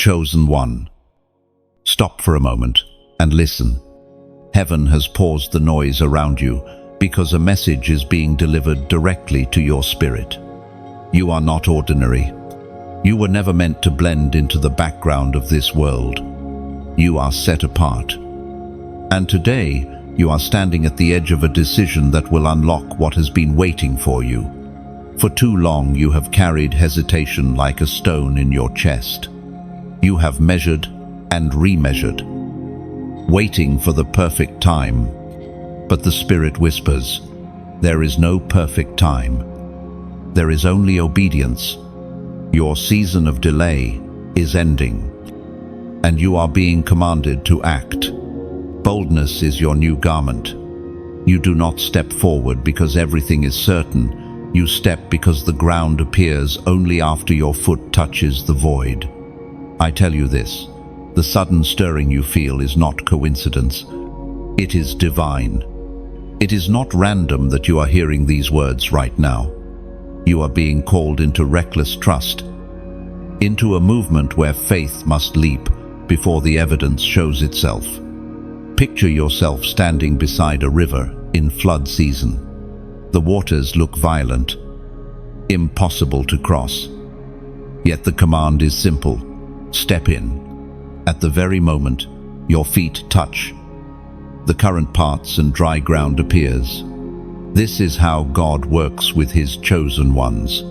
Chosen one. Stop for a moment and listen. Heaven has paused the noise around you because a message is being delivered directly to your spirit. You are not ordinary. You were never meant to blend into the background of this world. You are set apart. And today, you are standing at the edge of a decision that will unlock what has been waiting for you. For too long, you have carried hesitation like a stone in your chest. You have measured and remeasured, waiting for the perfect time. But the Spirit whispers, there is no perfect time. There is only obedience. Your season of delay is ending, and you are being commanded to act. Boldness is your new garment. You do not step forward because everything is certain. You step because the ground appears only after your foot touches the void. I tell you this, the sudden stirring you feel is not coincidence. It is divine. It is not random that you are hearing these words right now. You are being called into reckless trust, into a movement where faith must leap before the evidence shows itself. Picture yourself standing beside a river in flood season. The waters look violent, impossible to cross. Yet the command is simple: step in. At the very moment your feet touch, the current parts and dry ground appears. This is how God works with his chosen ones.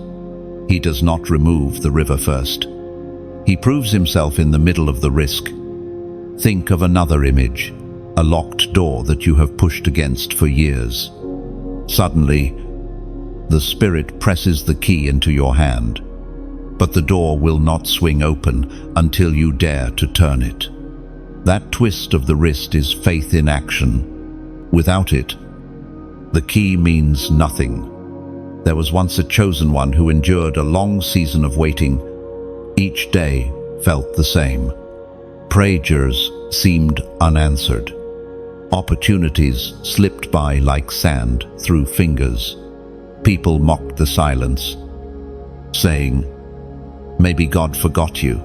He does not remove the river first. He proves himself in the middle of the risk. Think of another image, a locked door that you have pushed against for years. Suddenly, the Spirit presses the key into your hand, but the door will not swing open until you dare to turn it. That twist of the wrist is faith in action. Without it, the key means nothing. There was once a chosen one who endured a long season of waiting. Each day felt the same. Prayers seemed unanswered. Opportunities slipped by like sand through fingers. People mocked the silence, saying, maybe God forgot you.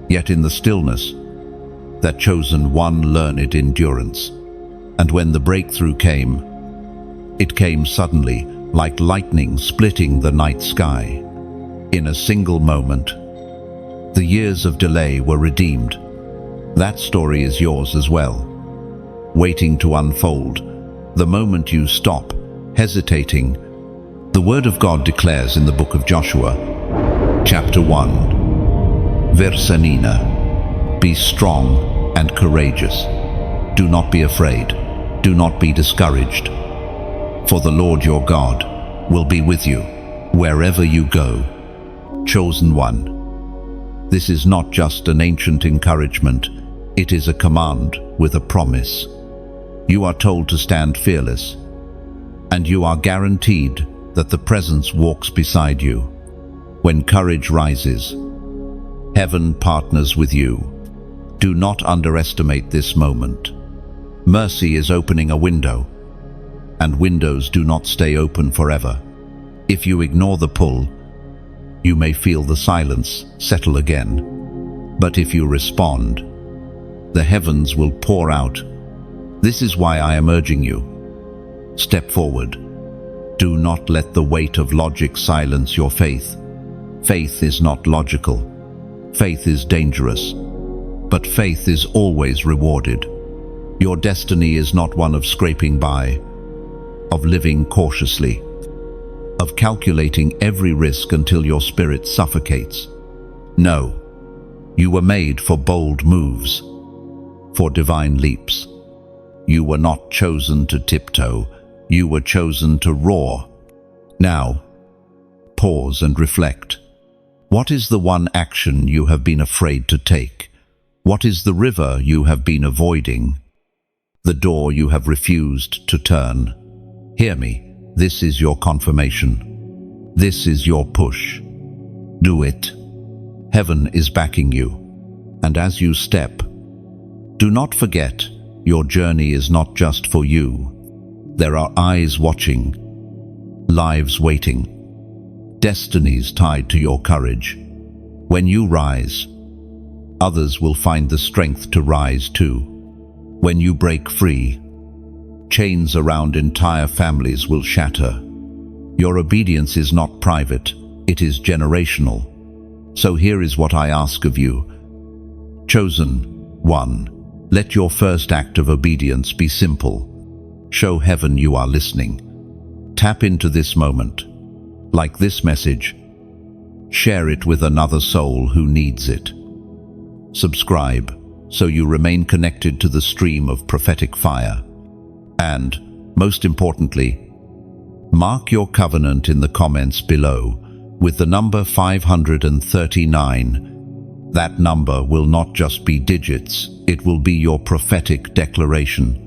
Yet in the stillness, that chosen one learned endurance. And when the breakthrough came, it came suddenly, like lightning splitting the night sky. In a single moment, the years of delay were redeemed. That story is yours as well, waiting to unfold. The moment you stop hesitating, the Word of God declares in the book of Joshua, chapter 1, verse 9, be strong and courageous. Do not be afraid. Do not be discouraged. For the Lord your God will be with you wherever you go. Chosen one. This is not just an ancient encouragement. It is a command with a promise. You are told to stand fearless, and you are guaranteed that the presence walks beside you. When courage rises, heaven partners with you. Do not underestimate this moment. Mercy is opening a window, and windows do not stay open forever. If you ignore the pull, you may feel the silence settle again. But if you respond, the heavens will pour out. This is why I am urging you. Step forward. Do not let the weight of logic silence your faith. Faith is not logical. Faith is dangerous. But faith is always rewarded. Your destiny is not one of scraping by, of living cautiously, of calculating every risk until your spirit suffocates. No, you were made for bold moves, for divine leaps. You were not chosen to tiptoe, you were chosen to roar. Now, pause and reflect. What is the one action you have been afraid to take? What is the river you have been avoiding? The door you have refused to turn? Hear me, this is your confirmation. This is your push. Do it. Heaven is backing you. And as you step, do not forget, your journey is not just for you. There are eyes watching, lives waiting, destinies tied to your courage. When you rise, Others will find the strength to rise too. When you break free, chains around entire families will shatter. Your obedience is not private, it is generational. So here is what I ask of you. Chosen one, let your first act of obedience be simple. Show heaven you are listening. Tap into this moment. Like this message, share it with another soul who needs it. Subscribe so you remain connected to the stream of prophetic fire. And, most importantly, mark your covenant in the comments below with the number 539. That number will not just be digits, it will be your prophetic declaration.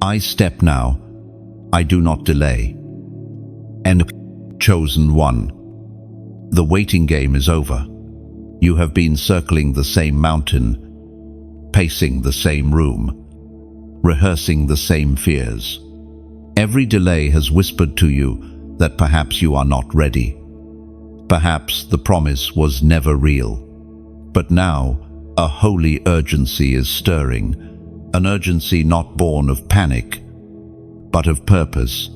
I step now, I do not delay. And chosen one. The waiting game is over. You have been circling the same mountain, pacing the same room, rehearsing the same fears. Every delay has whispered to you that perhaps you are not ready. Perhaps the promise was never real. But now, a holy urgency is stirring, an urgency not born of panic, but of purpose.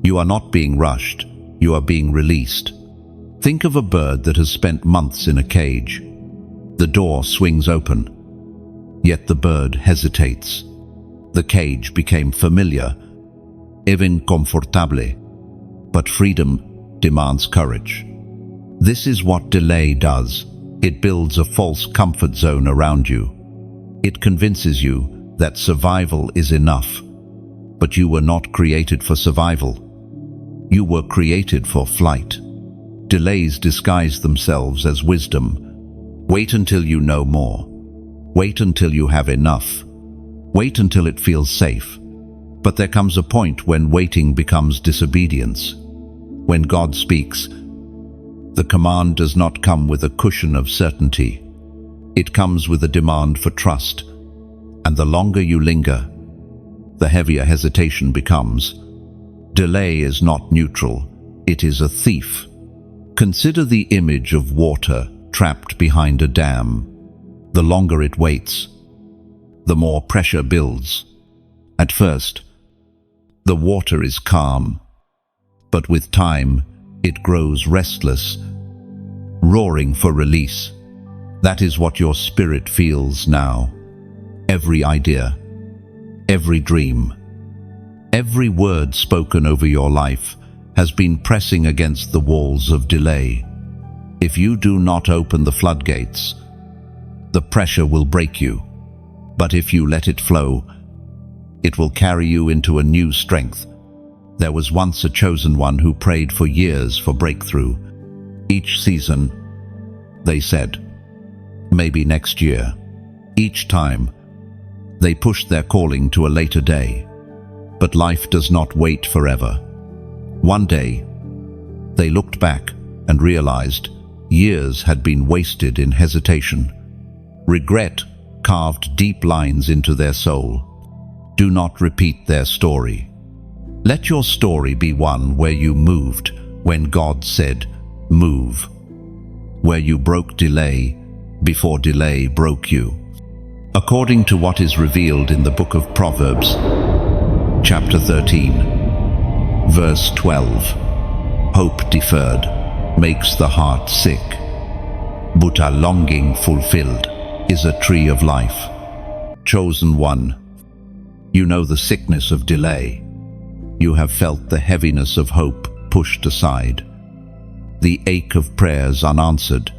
You are not being rushed, you are being released. Think of a bird that has spent months in a cage. The door swings open, yet the bird hesitates. The cage became familiar, even comfortable, but freedom demands courage. This is what delay does. It builds a false comfort zone around you. It convinces you that survival is enough, but you were not created for survival. You were created for flight. Delays disguise themselves as wisdom. Wait until you know more. Wait until you have enough. Wait until it feels safe. But there comes a point when waiting becomes disobedience. When God speaks, the command does not come with a cushion of certainty. It comes with a demand for trust. And the longer you linger, the heavier hesitation becomes. Delay is not neutral, it is a thief. Consider the image of water trapped behind a dam. The longer it waits, the more pressure builds. At first, the water is calm, but with time, it grows restless, roaring for release. That is what your spirit feels now. Every idea, every dream, every word spoken over your life has been pressing against the walls of delay. If you do not open the floodgates, the pressure will break you. But if you let it flow, it will carry you into a new strength. There was once a chosen one who prayed for years for breakthrough. Each season, they said, maybe next year. Each time, they pushed their calling to a later day. But life does not wait forever. One day, they looked back and realized years had been wasted in hesitation. Regret carved deep lines into their soul. Do not repeat their story. Let your story be one where you moved when God said, move. Where you broke delay before delay broke you. According to what is revealed in the book of Proverbs, chapter 13, verse 12, hope deferred makes the heart sick, but a longing fulfilled is a tree of life. Chosen one, you know the sickness of delay. You have felt the heaviness of hope pushed aside, the ache of prayers unanswered,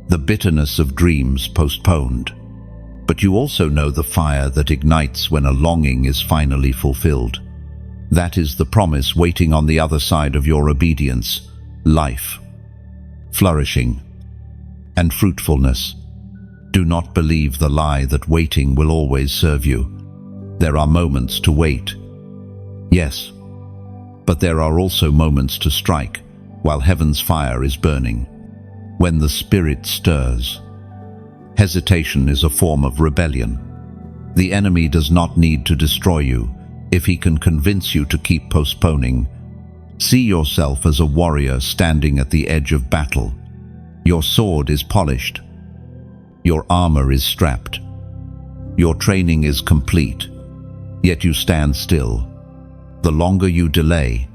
the bitterness of dreams postponed. But you also know the fire that ignites when a longing is finally fulfilled. That is the promise waiting on the other side of your obedience: life, flourishing, and fruitfulness. Do not believe the lie that waiting will always serve you. There are moments to wait, yes, but there are also moments to strike while heaven's fire is burning. When the Spirit stirs, hesitation is a form of rebellion. The enemy does not need to destroy you if he can convince you to keep postponing. See yourself as a warrior standing at the edge of battle. Your sword is polished, Your armor is strapped. Your training is complete, yet you stand still. The longer you delay,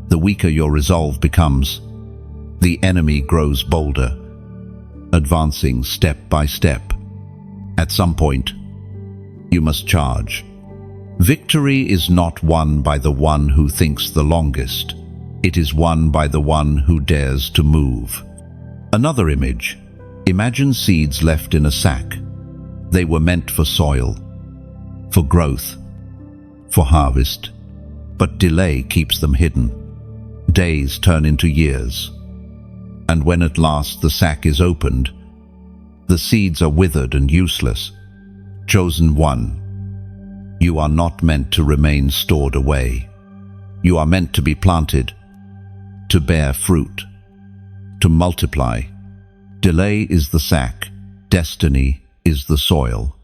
the weaker your resolve becomes. The enemy grows bolder, advancing step by step. At some point, you must charge. Victory is not won by the one who thinks the longest. It is won by the one who dares to move. Another image. Imagine seeds left in a sack. They were meant for soil, for growth, for harvest. But delay keeps them hidden. Days turn into years. And when at last the sack is opened, the seeds are withered and useless. Chosen one, you are not meant to remain stored away. You are meant to be planted, to bear fruit, to multiply. Delay is the sack, destiny is the soil.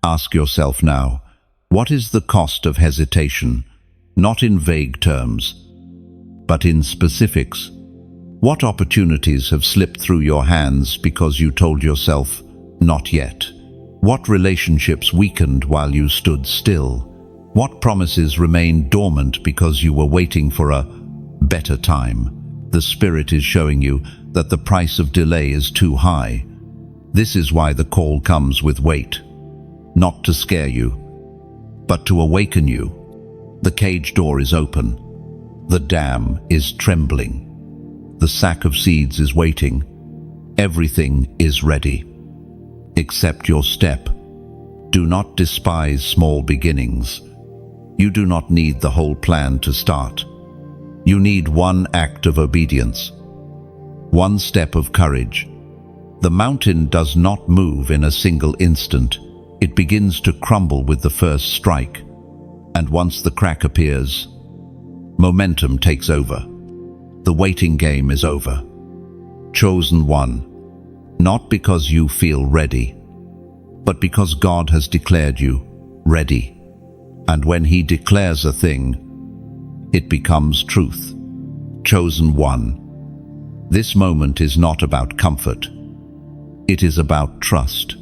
Ask yourself now, what is the cost of hesitation? Not in vague terms, but in specifics. What opportunities have slipped through your hands because you told yourself, not yet? What relationships weakened while you stood still? What promises remained dormant because you were waiting for a better time? The Spirit is showing you that the price of delay is too high. This is why the call comes with weight, not to scare you, but to awaken you. The cage door is open. The dam is trembling. The sack of seeds is waiting. Everything is ready. Accept your step. Do not despise small beginnings. You do not need the whole plan to start. You need one act of obedience, one step of courage. The mountain does not move in a single instant. It begins to crumble with the first strike. And once the crack appears, momentum takes over. The waiting game is over. Chosen one, not because you feel ready, but because God has declared you ready. And when He declares a thing, it becomes truth. Chosen one, this moment is not about comfort. It is about trust.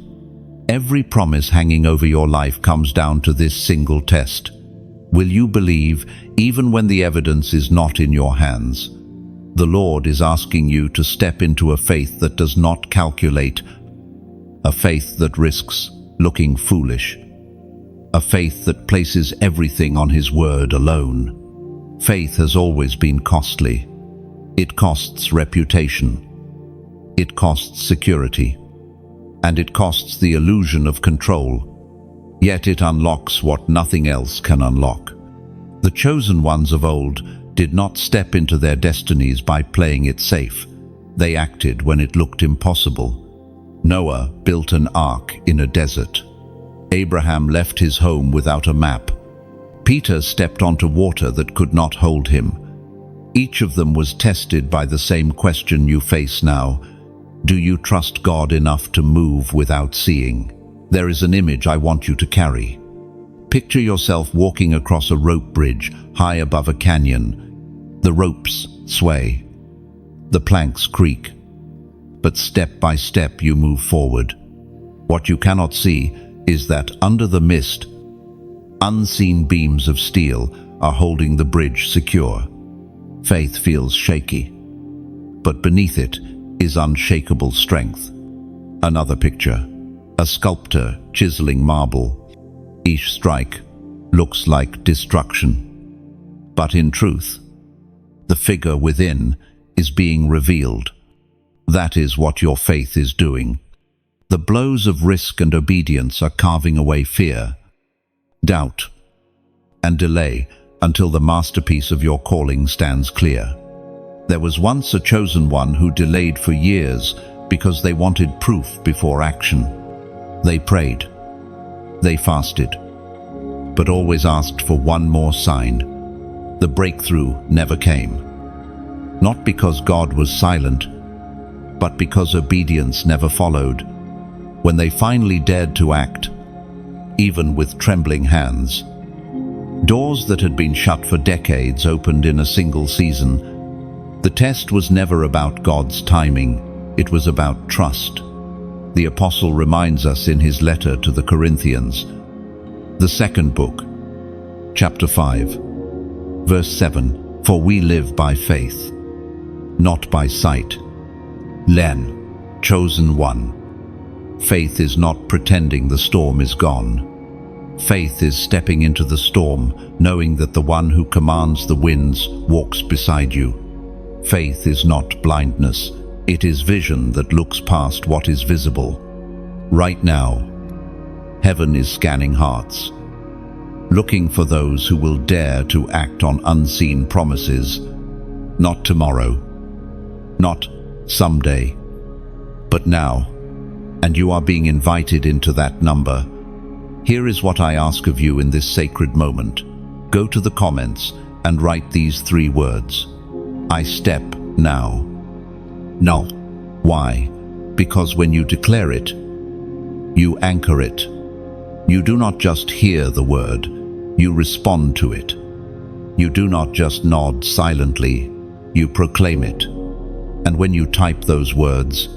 Every promise hanging over your life comes down to this single test. Will you believe even when the evidence is not in your hands? The Lord is asking you to step into a faith that does not calculate, a faith that risks looking foolish, a faith that places everything on His word alone. Faith has always been costly. It costs reputation, it costs security, and it costs the illusion of control. Yet it unlocks what nothing else can unlock. The chosen ones of old did not step into their destinies by playing it safe. They acted when it looked impossible. Noah built an ark in a desert. Abraham left his home without a map. Peter stepped onto water that could not hold him. Each of them was tested by the same question you face now. Do you trust God enough to move without seeing? There is an image I want you to carry. Picture yourself walking across a rope bridge high above a canyon. The ropes sway, the planks creak, but step by step you move forward. What you cannot see is that under the mist, unseen beams of steel are holding the bridge secure. Faith feels shaky, but beneath it is unshakable strength. Another picture. A sculptor chiseling marble. Each strike looks like destruction. But in truth, the figure within is being revealed. That is what your faith is doing. The blows of risk and obedience are carving away fear, doubt, and delay until the masterpiece of your calling stands clear. There was once a chosen one who delayed for years because they wanted proof before action. They prayed, they fasted, but always asked for one more sign. The breakthrough never came. Not because God was silent, but because obedience never followed. When they finally dared to act, even with trembling hands, doors that had been shut for decades opened in a single season. The test was never about God's timing, it was about trust. The apostle reminds us in his letter to the Corinthians, the second book, chapter 5, verse 7, "For we live by faith, not by sight." Len, chosen one. Faith is not pretending the storm is gone. Faith is stepping into the storm, knowing that the one who commands the winds walks beside you. Faith is not blindness. It is vision that looks past what is visible. Right now, heaven is scanning hearts, looking for those who will dare to act on unseen promises. Not tomorrow, not someday, but now. And you are being invited into that number. Here is what I ask of you in this sacred moment. Go to the comments and write these 3 words. I step now. No. Why? Because when you declare it, you anchor it. You do not just hear the word, you respond to it. You do not just nod silently, you proclaim it. And when you type those words,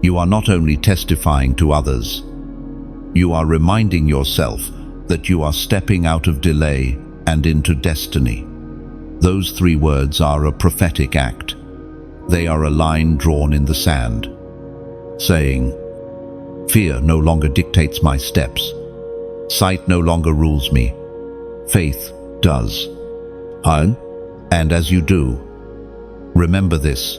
you are not only testifying to others, you are reminding yourself that you are stepping out of delay and into destiny. Those 3 words are a prophetic act. They are a line drawn in the sand, saying, "Fear no longer dictates my steps. Sight no longer rules me. Faith does." And as you do, remember this: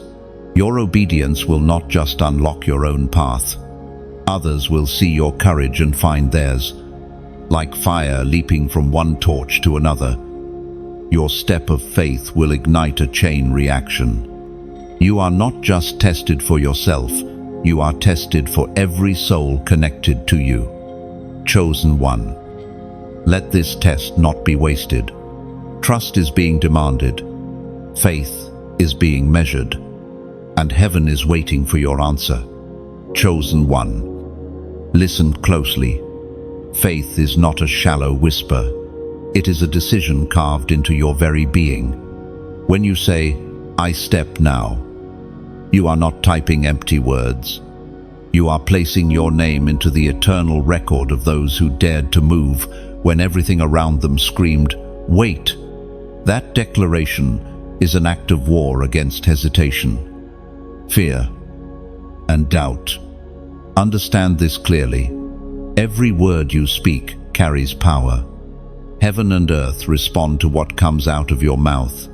your obedience will not just unlock your own path. Others will see your courage and find theirs. Like fire leaping from one torch to another, your step of faith will ignite a chain reaction. You are not just tested for yourself, you are tested for every soul connected to you. Chosen one. Let this test not be wasted. Trust is being demanded. Faith is being measured. And heaven is waiting for your answer. Chosen one. Listen closely. Faith is not a shallow whisper. It is a decision carved into your very being. When you say, "I step now," you are not typing empty words. You are placing your name into the eternal record of those who dared to move when everything around them screamed, "Wait." That declaration is an act of war against hesitation, fear, and doubt. Understand this clearly. Every word you speak carries power. Heaven and earth respond to what comes out of your mouth.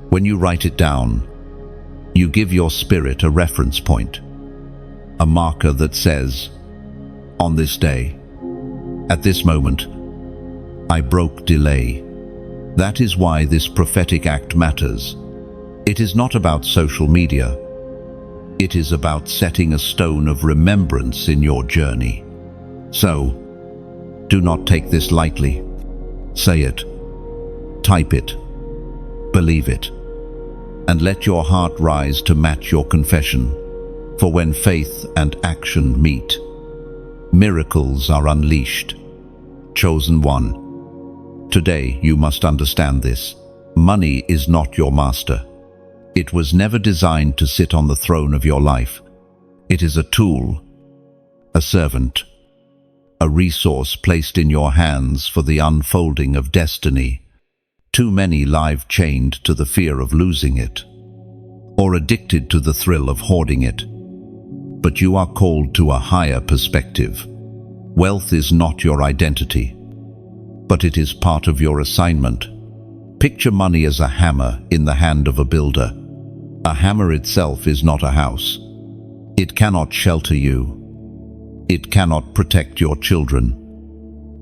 When you write it down, you give your spirit a reference point, a marker that says, "On this day, at this moment, I broke delay." That is why this prophetic act matters. It is not about social media. It is about setting a stone of remembrance in your journey. So, do not take this lightly. Say it, type it, believe it, and let your heart rise to match your confession. For when faith and action meet, miracles are unleashed. Chosen one. Today you must understand this. Money is not your master. It was never designed to sit on the throne of your life. It is a tool, a servant, a resource placed in your hands for the unfolding of destiny. Too many lie chained to the fear of losing it, or addicted to the thrill of hoarding it. But you are called to a higher perspective. Wealth is not your identity, but it is part of your assignment. Picture money as a hammer in the hand of a builder. A hammer itself is not a house. It cannot shelter you. It cannot protect your children.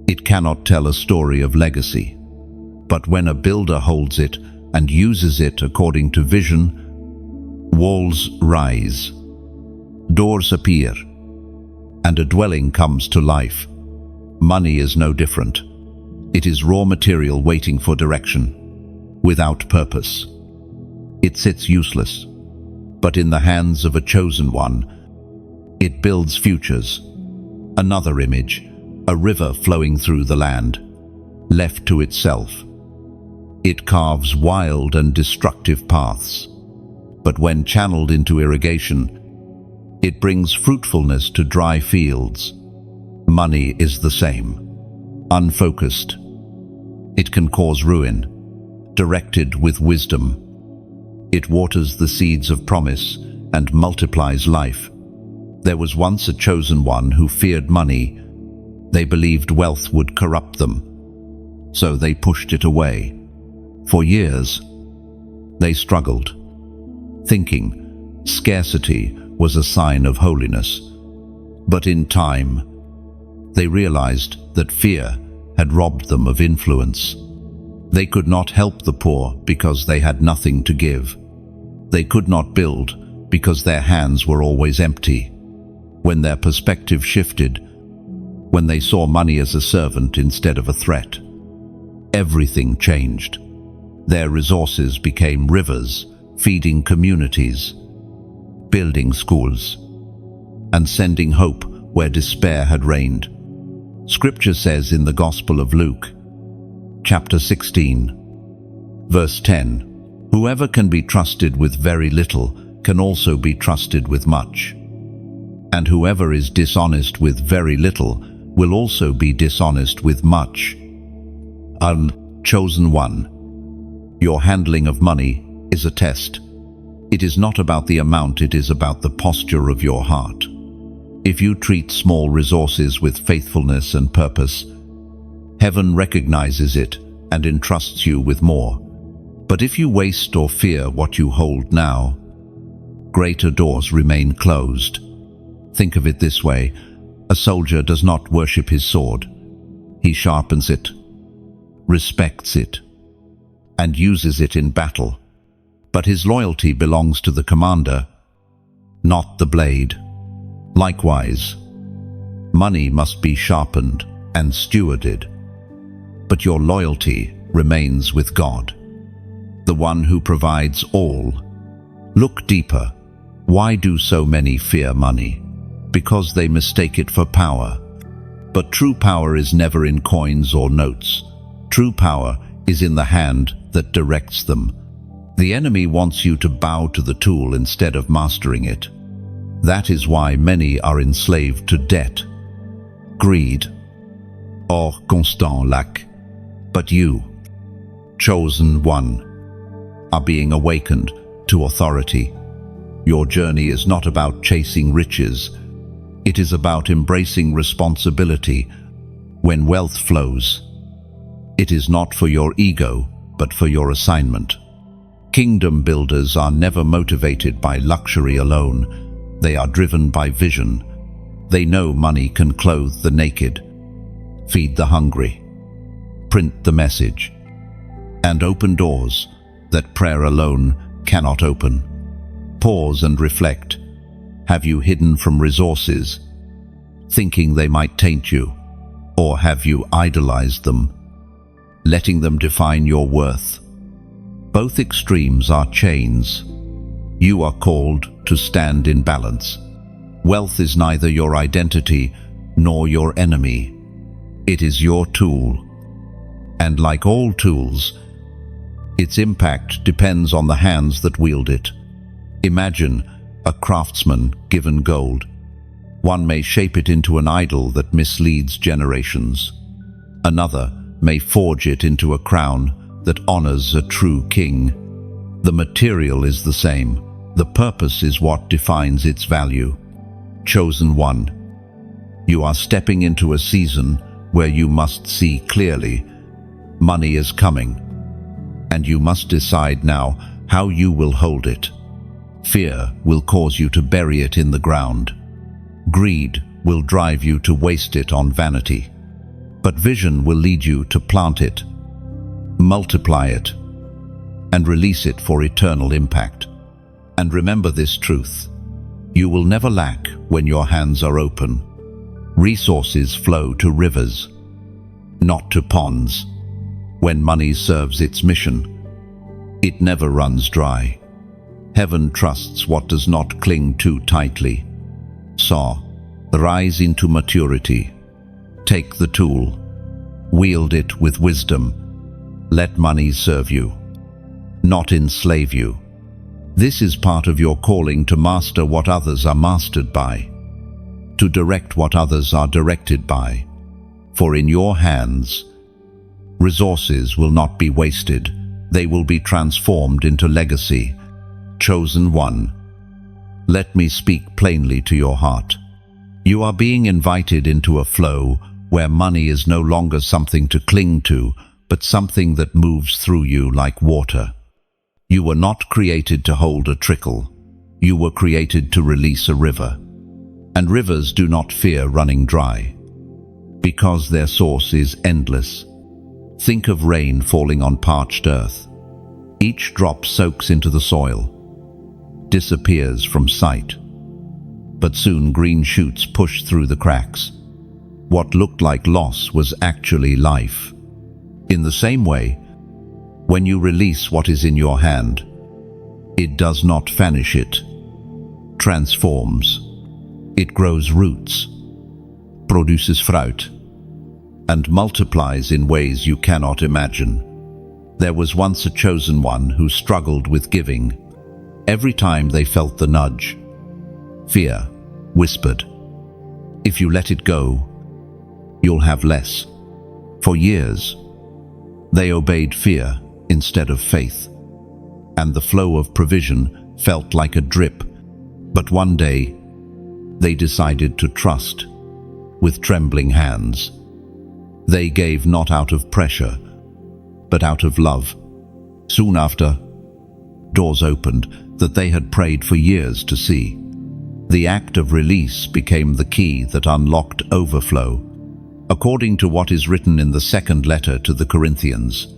It cannot tell a story of legacy. But when a builder holds it and uses it according to vision, walls rise, doors appear, and a dwelling comes to life. Money is no different. It is raw material waiting for direction, without purpose. It sits useless, but in the hands of a chosen one, it builds futures. Another image, a river flowing through the land. Left to itself, it carves wild and destructive paths. But when channeled into irrigation, It brings fruitfulness to dry fields. Money is the same. Unfocused, it can cause ruin. Directed with wisdom, it waters the seeds of promise and multiplies life. There was once a chosen one who feared money. They believed wealth would corrupt them, so they pushed it away. For years, they struggled, thinking scarcity was a sign of holiness. But in time, they realized that fear had robbed them of influence. They could not help the poor because they had nothing to give. They could not build because their hands were always empty. When their perspective shifted, when they saw money as a servant instead of a threat, everything changed. Their resources became rivers, feeding communities, building schools, and sending hope where despair had reigned. Scripture says in the Gospel of Luke, chapter 16, verse 10, "Whoever can be trusted with very little can also be trusted with much. And whoever is dishonest with very little will also be dishonest with much." Chosen one, your handling of money is a test. It is not about the amount, it is about the posture of your heart. If you treat small resources with faithfulness and purpose, heaven recognizes it and entrusts you with more. But if you waste or fear what you hold now, greater doors remain closed. Think of it this way: a soldier does not worship his sword. He sharpens it, respects it, and uses it in battle. But his loyalty belongs to the commander, not the blade. Likewise, money must be sharpened and stewarded, but your loyalty remains with God, the one who provides all. Look deeper. Why do so many fear money? Because they mistake it for power. But true power is never in coins or notes. True power is in the hand that directs them. The enemy wants you to bow to the tool instead of mastering it. That is why many are enslaved to debt, greed, or constant lack. But you, chosen one, are being awakened to authority. Your journey is not about chasing riches. It is about embracing responsibility. When wealth flows, it is not for your ego, but for your assignment. Kingdom builders are never motivated by luxury alone. They are driven by vision. They know money can clothe the naked, feed the hungry, print the message, and open doors that prayer alone cannot open. Pause and reflect. Have you hidden from resources, thinking they might taint you? Or have you idolized them, letting them define your worth? Both extremes are chains. You are called to stand in balance. Wealth is neither your identity nor your enemy. It is your tool. And like all tools, its impact depends on the hands that wield it. Imagine a craftsman given gold. One may shape it into an idol that misleads generations. Another may forge it into a crown that honors a true king. The material is the same. The purpose is what defines its value. Chosen one, you are stepping into a season where you must see clearly. Money is coming, and you must decide now how you will hold it. Fear will cause you to bury it in the ground. Greed will drive you to waste it on vanity. But vision will lead you to plant it, multiply it, and release it for eternal impact. And remember this truth: you will never lack when your hands are open. Resources flow to rivers, not to ponds. When money serves its mission, it never runs dry. Heaven trusts what does not cling too tightly. So, rise into maturity. Take the tool. Wield it with wisdom. Let money serve you, not enslave you. This is part of your calling to master what others are mastered by, to direct what others are directed by. For in your hands, resources will not be wasted. They will be transformed into legacy. Chosen one, let me speak plainly to your heart. You are being invited into a flow where money is no longer something to cling to, but something that moves through you like water. You were not created to hold a trickle. You were created to release a river. And rivers do not fear running dry, because their source is endless. Think of rain falling on parched earth. Each drop soaks into the soil, disappears from sight. But soon green shoots push through the cracks. What looked like loss was actually life. In the same way, when you release what is in your hand, it does not vanish, it transforms. It grows roots, produces fruit, and multiplies in ways you cannot imagine. There was once a chosen one who struggled with giving. Every time they felt the nudge, fear whispered, "If you let it go, you'll have less." For years, they obeyed fear instead of faith, and the flow of provision felt like a drip. But one day, they decided to trust. With trembling hands, they gave not out of pressure, but out of love. Soon after, doors opened that they had prayed for years to see. The act of release became the key that unlocked overflow, according to what is written in the second letter to the Corinthians,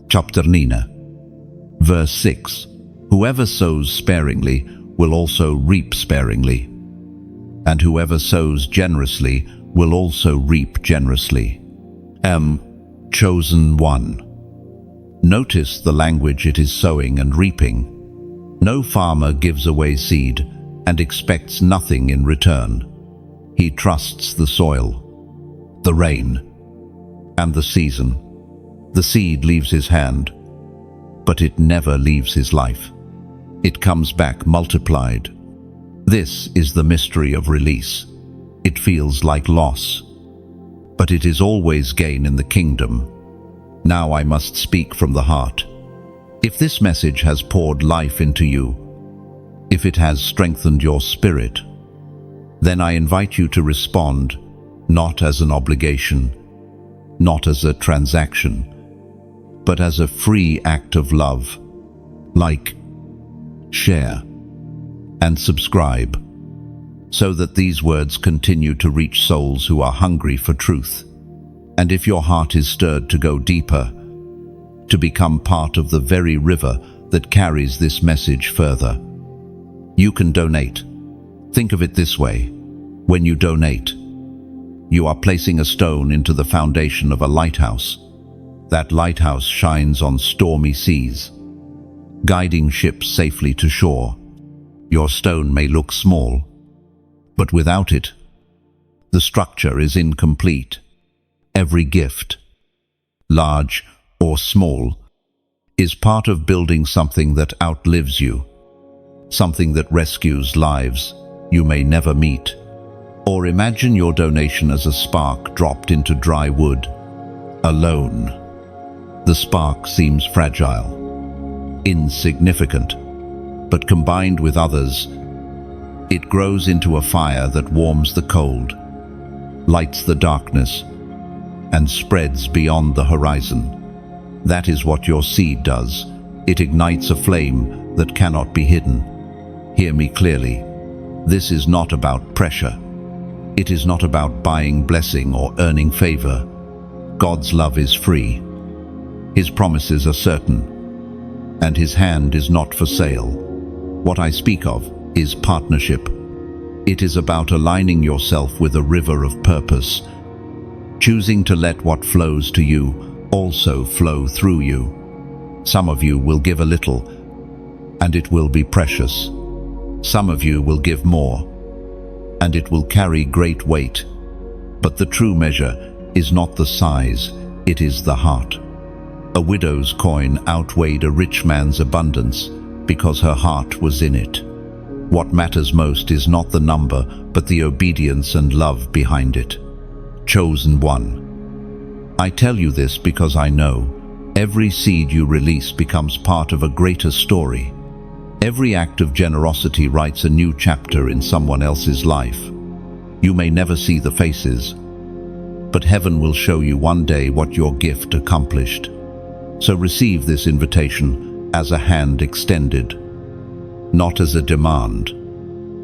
chapter 9, verse 6. Whoever sows sparingly will also reap sparingly, and whoever sows generously will also reap generously. Chosen one. Notice the language it is sowing and reaping. No farmer gives away seed and expects nothing in return. He trusts the soil, the rain, and the season. The seed leaves his hand, but it never leaves his life. It comes back multiplied. This is the mystery of release. It feels like loss, but it is always gain in the kingdom. Now I must speak from the heart. If this message has poured life into you, if it has strengthened your spirit, then I invite you to respond, not as an obligation, not as a transaction, but as a free act of love. Like, share, and subscribe, so that these words continue to reach souls who are hungry for truth. And if your heart is stirred to go deeper, to become part of the very river that carries this message further, you can donate. Think of it this way: when you donate, you are placing a stone into the foundation of a lighthouse. That lighthouse shines on stormy seas, guiding ships safely to shore. Your stone may look small, but without it, the structure is incomplete. Every gift, large or small, is part of building something that outlives you, something that rescues lives you may never meet. Or imagine your donation as a spark dropped into dry wood. Alone, the spark seems fragile, insignificant, but combined with others, it grows into a fire that warms the cold, lights the darkness, and spreads beyond the horizon. That is what your seed does. It ignites a flame that cannot be hidden. Hear me clearly. This is not about pressure. It is not about buying blessing or earning favor. God's love is free. His promises are certain, and His hand is not for sale. What I speak of is partnership. It is about aligning yourself with a river of purpose, choosing to let what flows to you also flow through you. Some of you will give a little, and it will be precious. Some of you will give more, and it will carry great weight. But the true measure is not the size, it is the heart. A widow's coin outweighed a rich man's abundance, because her heart was in it. What matters most is not the number, but the obedience and love behind it. Chosen one. I tell you this because I know every seed you release becomes part of a greater story. Every act of generosity writes a new chapter in someone else's life. You may never see the faces, but heaven will show you one day what your gift accomplished. So receive this invitation as a hand extended, not as a demand.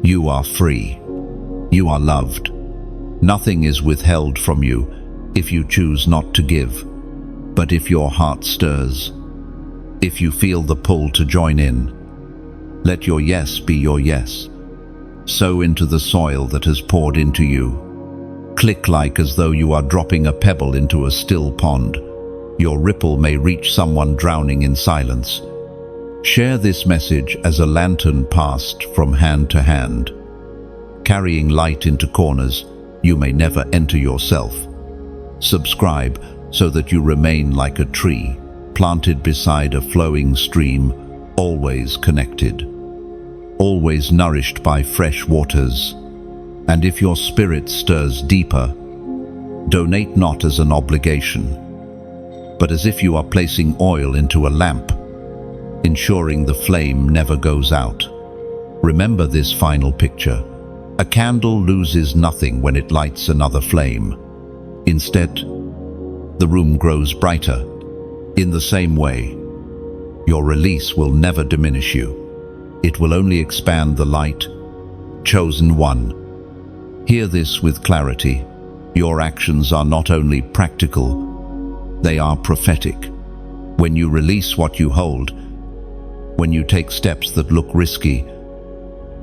You are free. You are loved. Nothing is withheld from you if you choose not to give. But if your heart stirs, if you feel the pull to join in, let your yes be your yes. Sow into the soil that has poured into you. Click like as though you are dropping a pebble into a still pond. Your ripple may reach someone drowning in silence. Share this message as a lantern passed from hand to hand, carrying light into corners you may never enter yourself. Subscribe so that you remain like a tree, planted beside a flowing stream, always connected, always nourished by fresh waters. And if your spirit stirs deeper, donate not as an obligation, but as if you are placing oil into a lamp, ensuring the flame never goes out. Remember this final picture. A candle loses nothing when it lights another flame. Instead, the room grows brighter. In the same way, your release will never diminish you. It will only expand the light. Chosen one. Hear this with clarity. Your actions are not only practical, they are prophetic. When you release what you hold, when you take steps that look risky,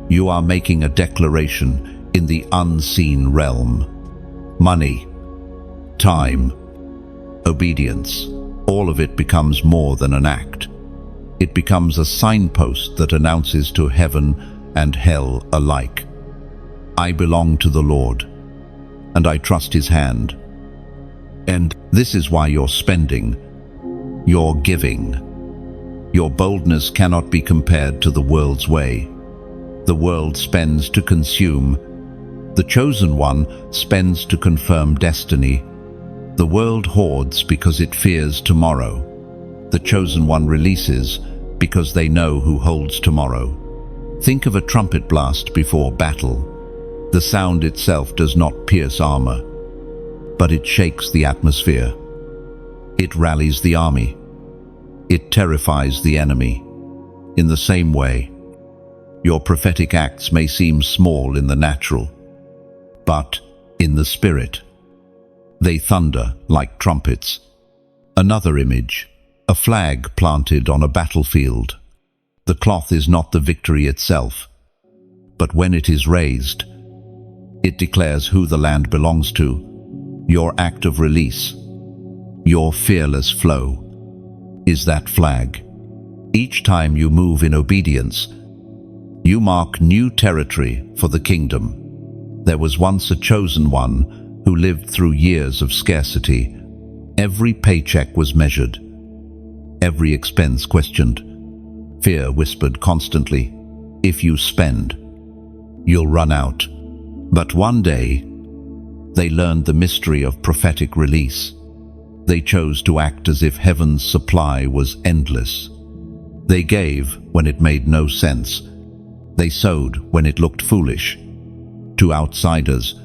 you are making a declaration in the unseen realm. Money, time, obedience, all of it becomes more than an act. It becomes a signpost that announces to heaven and hell alike, I belong to the Lord, and I trust His hand. And this is why you're spending, you're giving. Your boldness cannot be compared to the world's way. The world spends to consume. The chosen one spends to confirm destiny. The world hoards because it fears tomorrow. The chosen one releases because they know who holds tomorrow. Think of a trumpet blast before battle. The sound itself does not pierce armor, but it shakes the atmosphere. It rallies the army. It terrifies the enemy. In the same way, your prophetic acts may seem small in the natural, but in the spirit, they thunder like trumpets. Another image, a flag planted on a battlefield. The cloth is not the victory itself, but when it is raised, it declares who the land belongs to. Your act of release, your fearless flow, is that flag. Each time you move in obedience, you mark new territory for the kingdom. There was once a chosen one who lived through years of scarcity. Every paycheck was measured, every expense questioned. Fear whispered constantly, if you spend, you'll run out. But one day, they learned the mystery of prophetic release. They chose to act as if heaven's supply was endless. They gave when it made no sense. They sowed when it looked foolish. To outsiders,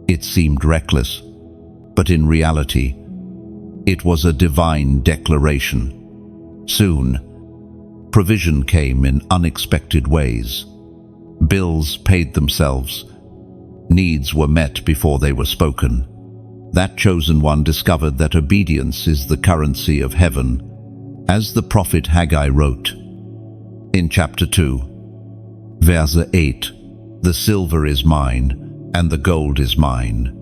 it seemed reckless, but in reality, it was a divine declaration. Soon, provision came in unexpected ways. Bills paid themselves. Needs were met before they were spoken. That chosen one discovered that obedience is the currency of heaven, as the prophet Haggai wrote. In chapter 2, verse 8, "The silver is mine, and the gold is mine,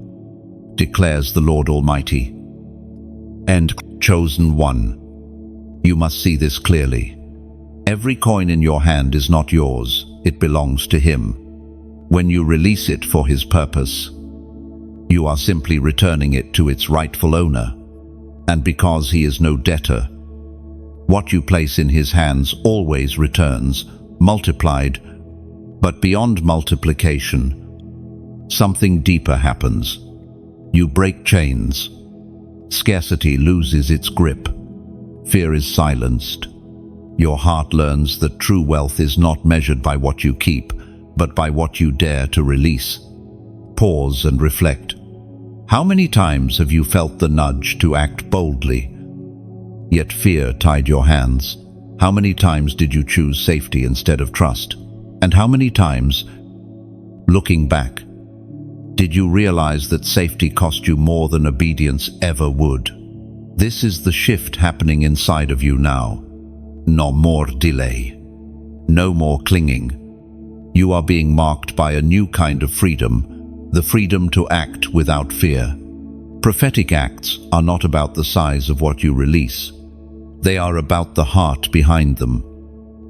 declares the Lord Almighty." And chosen one, you must see this clearly. Every coin in your hand is not yours, it belongs to Him. When you release it for His purpose, you are simply returning it to its rightful owner. And because He is no debtor, What you place in his hands always returns, multiplied, but beyond multiplication, something deeper happens. You break chains. Scarcity loses its grip. Fear is silenced. Your heart learns that true wealth is not measured by what you keep, but by what you dare to release. Pause and reflect. How many times have you felt the nudge to act boldly, yet fear tied your hands? How many times did you choose safety instead of trust? And how many times, looking back, did you realize that safety cost you more than obedience ever would? This is the shift happening inside of you now. No more delay. No more clinging. You are being marked by a new kind of freedom, the freedom to act without fear. Prophetic acts are not about the size of what you release. They are about the heart behind them.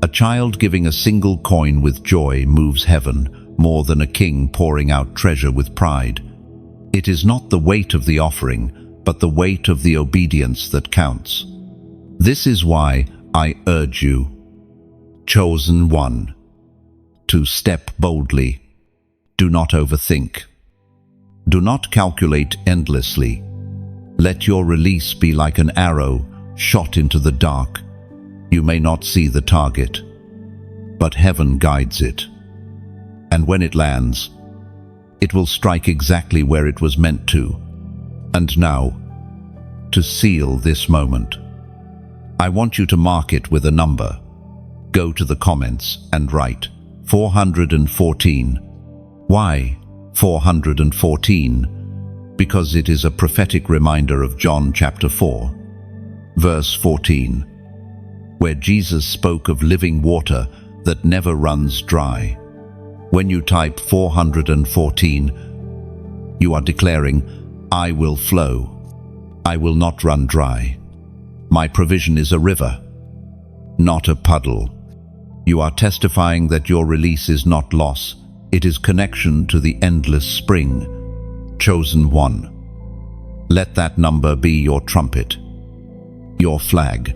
A child giving a single coin with joy moves heaven more than a king pouring out treasure with pride. It is not the weight of the offering, but the weight of the obedience that counts. This is why I urge you, chosen one, to step boldly. Do not overthink. Do not calculate endlessly. Let your release be like an arrow shot into the dark. You may not see the target, but heaven guides it. And when it lands, it will strike exactly where it was meant to. And now, to seal this moment, I want you to mark it with a number. Go to the comments and write 414. Why 414? Because it is a prophetic reminder of John chapter 4, verse 14, where Jesus spoke of living water that never runs dry. When you type 414, you are declaring, I will flow. I will not run dry. My provision is a river, not a puddle. You are testifying that your release is not loss, it is connection to the endless spring. Chosen one. Let that number be your trumpet, your flag,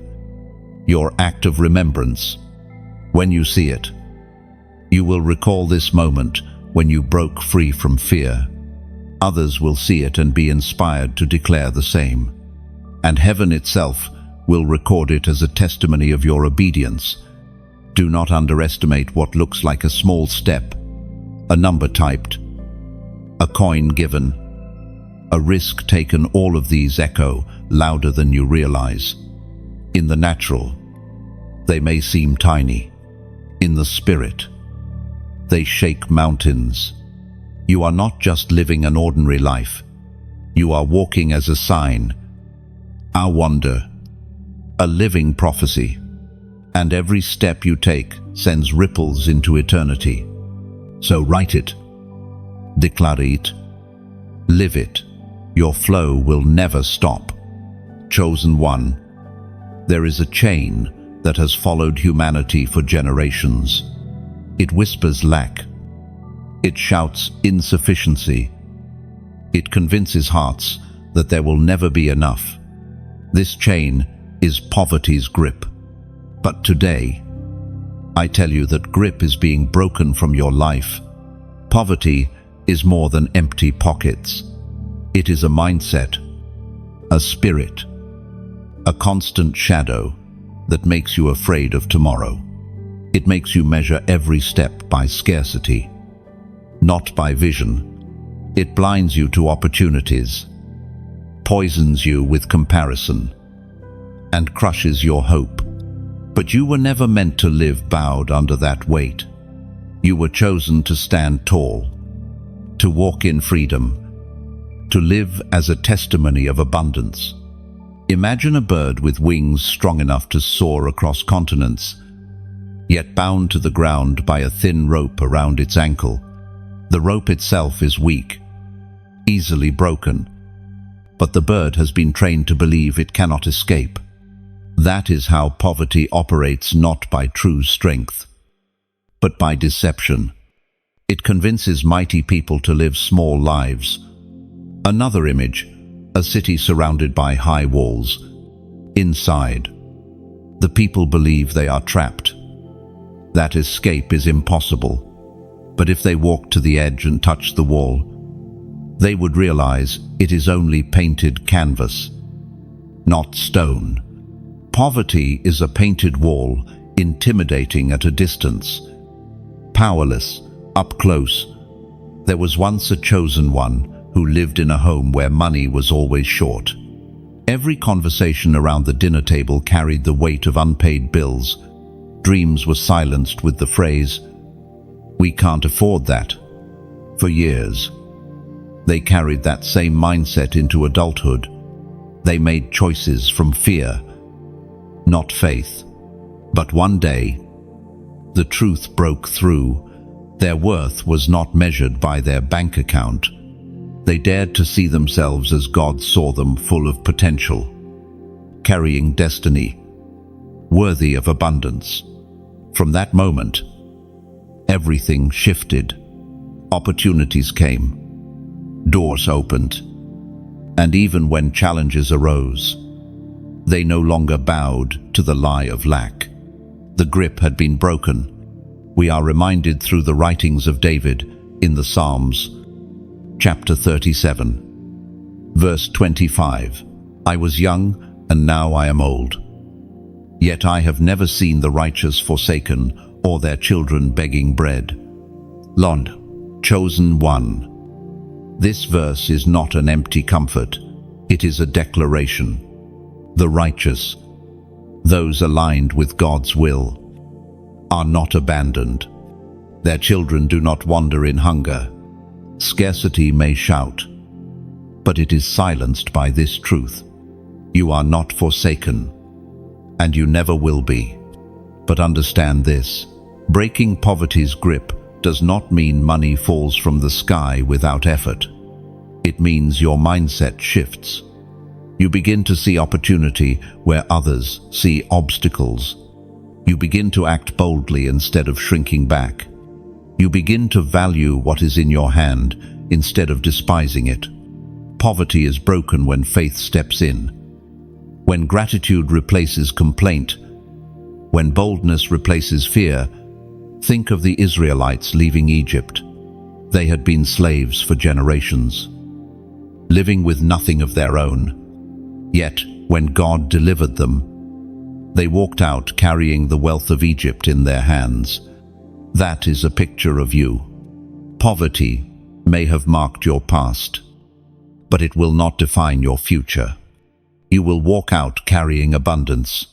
your act of remembrance. When you see it, you will recall this moment when you broke free from fear. Others will see it and be inspired to declare the same. And heaven itself will record it as a testimony of your obedience. Do not underestimate what looks like a small step, a number typed, a coin given, a risk taken. All of these echo louder than you realize. In the natural, they may seem tiny. In the spirit, they shake mountains. You are not just living an ordinary life. You are walking as a sign, a wonder, a living prophecy. And every step you take sends ripples into eternity. So write it, declare it, live it. Your flow will never stop. Chosen one. There is a chain that has followed humanity for generations. It whispers lack. It shouts insufficiency. It convinces hearts that there will never be enough. This chain is poverty's grip. But today, I tell you that grip is being broken from your life. Poverty is more than empty pockets. It is a mindset, a spirit, a constant shadow that makes you afraid of tomorrow. It makes you measure every step by scarcity, not by vision. It blinds you to opportunities, poisons you with comparison, and crushes your hope. But you were never meant to live bowed under that weight. You were chosen to stand tall, to walk in freedom, to live as a testimony of abundance. Imagine a bird with wings strong enough to soar across continents, yet bound to the ground by a thin rope around its ankle. The rope itself is weak, easily broken, but the bird has been trained to believe it cannot escape. That is how poverty operates, not by true strength, but by deception. It convinces mighty people to live small lives. Another image, a city surrounded by high walls. Inside, The people believe they are trapped, that escape is impossible. But if they walk to the edge and touch the wall, they would realize it is only painted canvas, not stone. Poverty is a painted wall, intimidating at a distance, powerless, up close. There was once a chosen one who lived in a home where money was always short. Every conversation around the dinner table carried the weight of unpaid bills. Dreams were silenced with the phrase, "We can't afford that." For years, they carried that same mindset into adulthood. They made choices from fear, not faith. But one day, the truth broke through. Their worth was not measured by their bank account. They dared to see themselves as God saw them, full of potential, carrying destiny, worthy of abundance. From that moment, everything shifted. Opportunities came, doors opened, and even when challenges arose, they no longer bowed to the lie of lack. The grip had been broken. We are reminded through the writings of David in the Psalms, chapter 37, verse 25. "I was young, and now I am old. Yet I have never seen the righteous forsaken, or their children begging bread." Lord, chosen one. This verse is not an empty comfort, it is a declaration. The righteous, those aligned with God's will, are not abandoned. Their children do not wander in hunger. Scarcity may shout, but it is silenced by this truth. You are not forsaken, and you never will be. But understand this, breaking poverty's grip does not mean money falls from the sky without effort. It means your mindset shifts. You begin to see opportunity where others see obstacles. You begin to act boldly instead of shrinking back. You begin to value what is in your hand instead of despising it. Poverty is broken when faith steps in. When gratitude replaces complaint, when boldness replaces fear. Think of the Israelites leaving Egypt. They had been slaves for generations, living with nothing of their own. Yet, when God delivered them, they walked out carrying the wealth of Egypt in their hands. That is a picture of you. Poverty may have marked your past, but it will not define your future. You will walk out carrying abundance,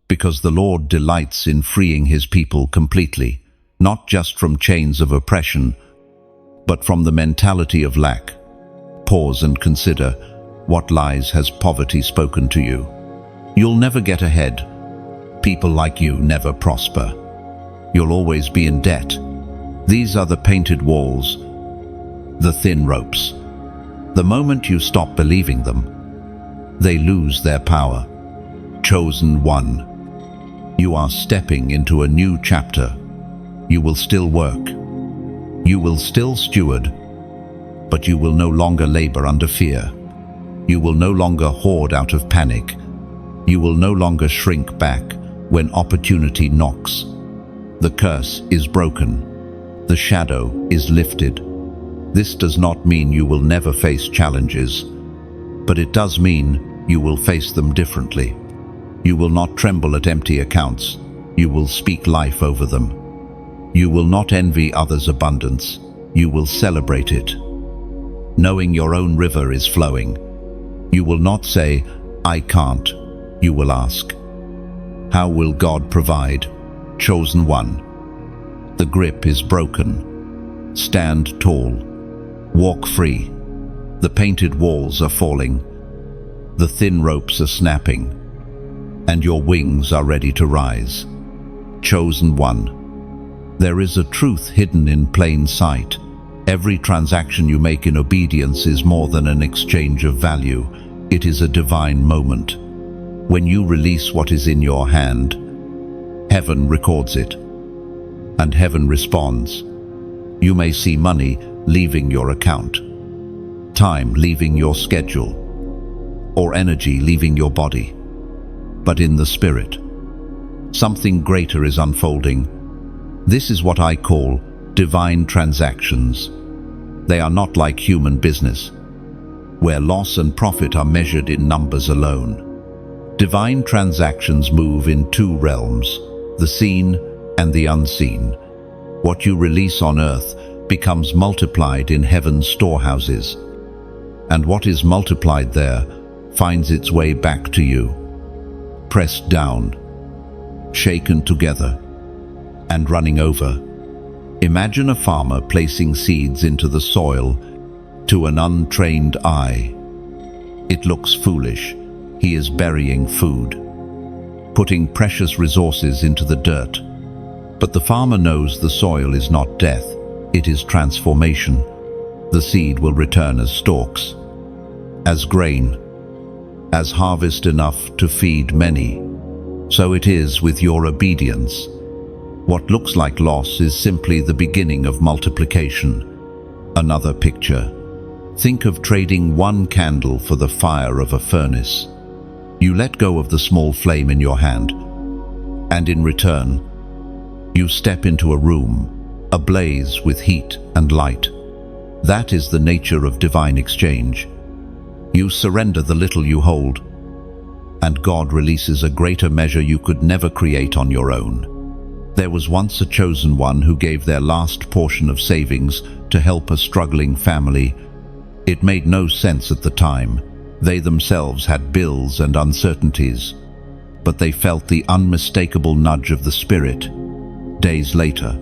because the Lord delights in freeing His people completely, not just from chains of oppression, but from the mentality of lack. Pause and consider, what lies has poverty spoken to you? You'll never get ahead. People like you never prosper. You'll always be in debt. These are the painted walls, the thin ropes. The moment you stop believing them, they lose their power. Chosen one. You are stepping into a new chapter. You will still work. You will still steward, but you will no longer labor under fear. You will no longer hoard out of panic. You will no longer shrink back when opportunity knocks. The curse is broken. The shadow is lifted. This does not mean you will never face challenges, but it does mean you will face them differently. You will not tremble at empty accounts. You will speak life over them. You will not envy others' abundance. You will celebrate it. Knowing your own river is flowing, you will not say, "I can't." You will ask, "How will God provide?" Chosen one. The grip is broken. Stand tall. Walk free. The painted walls are falling. The thin ropes are snapping, and your wings are ready to rise. Chosen one. There is a truth hidden in plain sight. Every transaction you make in obedience is more than an exchange of value. It is a divine moment. When you release what is in your hand, heaven records it, and heaven responds. You may see money leaving your account, time leaving your schedule, or energy leaving your body. But in the spirit, Something greater is unfolding. This is what I call divine transactions. They are not like human business, where loss and profit are measured in numbers alone. Divine transactions move in two realms, the seen and the unseen. What you release on earth becomes multiplied in heaven's storehouses, and what is multiplied there finds its way back to you, pressed down, shaken together, and running over. Imagine a farmer placing seeds into the soil. To an untrained eye, it looks foolish. He is burying food, putting precious resources into the dirt. But the farmer knows the soil is not death, it is transformation. The seed will return as stalks, as grain, as harvest enough to feed many. So it is with your obedience. What looks like loss is simply the beginning of multiplication. Another picture. Think of trading one candle for the fire of a furnace. You let go of the small flame in your hand, and in return, you step into a room, ablaze with heat and light. That is the nature of divine exchange. You surrender the little you hold, and God releases a greater measure you could never create on your own. There was once a chosen one who gave their last portion of savings to help a struggling family. It made no sense at the time. They themselves had bills and uncertainties, but they felt the unmistakable nudge of the Spirit. Days later,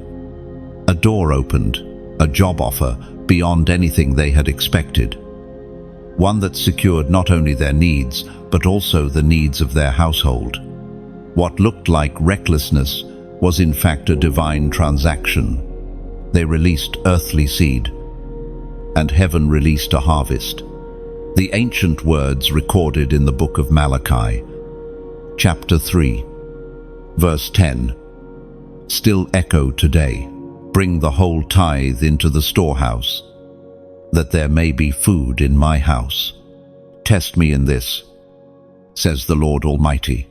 a door opened, a job offer beyond anything they had expected. One that secured not only their needs, but also the needs of their household. What looked like recklessness was in fact a divine transaction. They released earthly seed, and heaven released a harvest. The ancient words recorded in the book of Malachi, chapter 3, verse 10, still echo today. Bring the whole tithe into the storehouse, that there may be food in my house. Test me in this, says the Lord Almighty,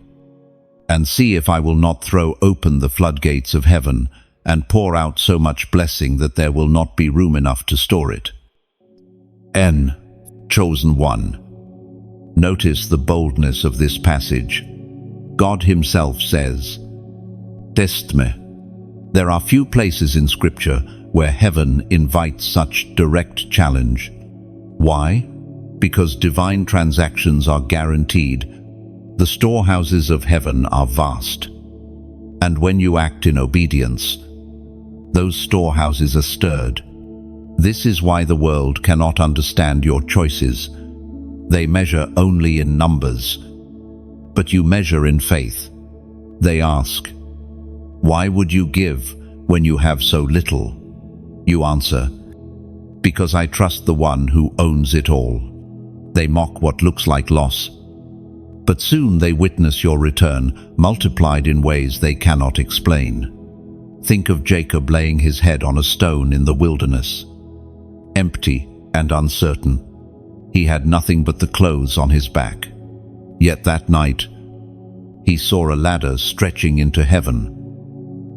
and see if I will not throw open the floodgates of heaven and pour out so much blessing that there will not be room enough to store it. N. Chosen one. Notice the boldness of this passage. God Himself says, "Test me." There are few places in Scripture where heaven invites such direct challenge. Why? Because divine transactions are guaranteed. The storehouses of heaven are vast. And when you act in obedience, those storehouses are stirred. This is why the world cannot understand your choices. They measure only in numbers, but you measure in faith. They ask, "Why would you give when you have so little?" You answer, "Because I trust the one who owns it all." They mock what looks like loss, but soon they witness your return, multiplied in ways they cannot explain. Think of Jacob laying his head on a stone in the wilderness, empty and uncertain. He had nothing but the clothes on his back. Yet that night, he saw a ladder stretching into heaven,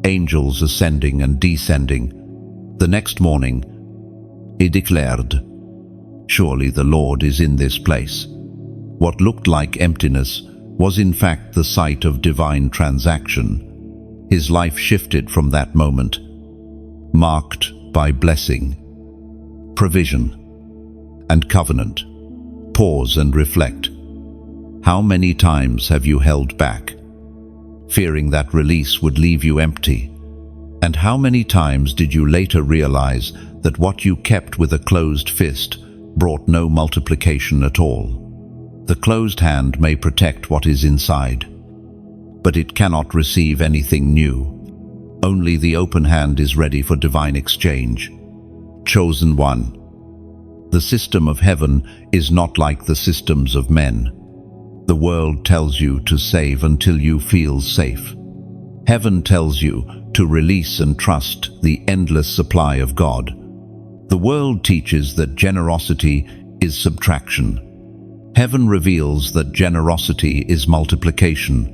angels ascending and descending. The next morning, he declared, "Surely the Lord is in this place." What looked like emptiness was in fact the site of divine transaction. His life shifted from that moment, marked by blessing, provision, and covenant. Pause and reflect. How many times have you held back, fearing that release would leave you empty? And how many times did you later realize that what you kept with a closed fist brought no multiplication at all? The closed hand may protect what is inside, but it cannot receive anything new. Only the open hand is ready for divine exchange. Chosen one. The system of heaven is not like the systems of men. The world tells you to save until you feel safe. Heaven tells you to release and trust the endless supply of God. The world teaches that generosity is subtraction. Heaven reveals that generosity is multiplication.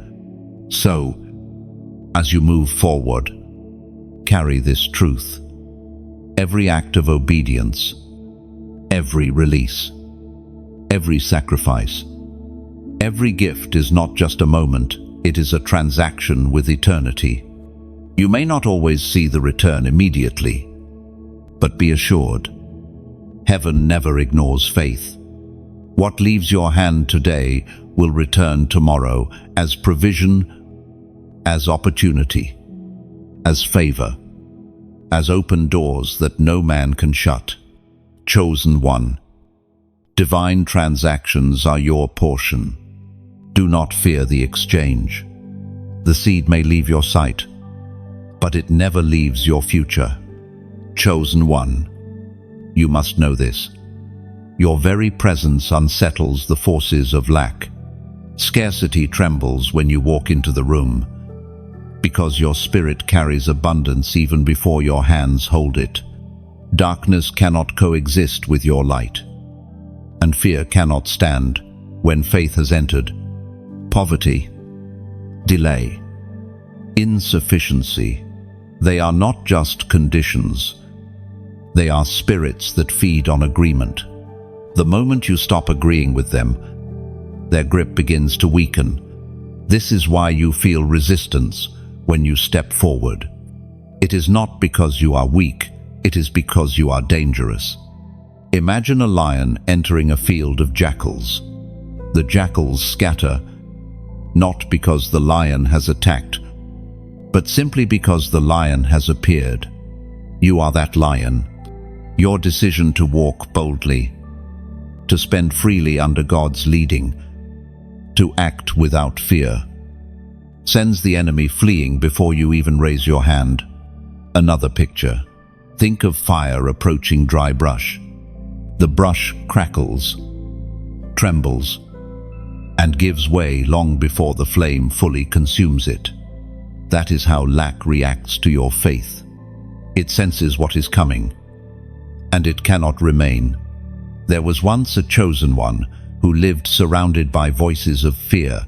So, As you move forward, carry this truth. Every act of obedience, every release, every sacrifice, every gift is not just a moment, it is a transaction with eternity. You may not always see the return immediately, but be assured, heaven never ignores faith. What leaves your hand today will return tomorrow as provision, as opportunity, as favor, as open doors that no man can shut. Chosen one, divine transactions are your portion. Do not fear the exchange. The seed may leave your sight, but it never leaves your future. Chosen one, you must know this. Your very presence unsettles the forces of lack. Scarcity trembles when you walk into the room, because your spirit carries abundance even before your hands hold it. Darkness cannot coexist with your light, and fear cannot stand when faith has entered. Poverty, delay, insufficiency, they are not just conditions. They are spirits that feed on agreement. The moment you stop agreeing with them, their grip begins to weaken. This is why you feel resistance when you step forward. It is not because you are weak, it is because you are dangerous. Imagine a lion entering a field of jackals. The jackals scatter, not because the lion has attacked, but simply because the lion has appeared. You are that lion. Your decision to walk boldly, to spend freely under God's leading, to act without fear, sends the enemy fleeing before you even raise your hand. Another picture. Think of fire approaching dry brush. The brush crackles, trembles, and gives way long before the flame fully consumes it. That is how lack reacts to your faith. It senses what is coming, and it cannot remain. There was once a chosen one who lived surrounded by voices of fear.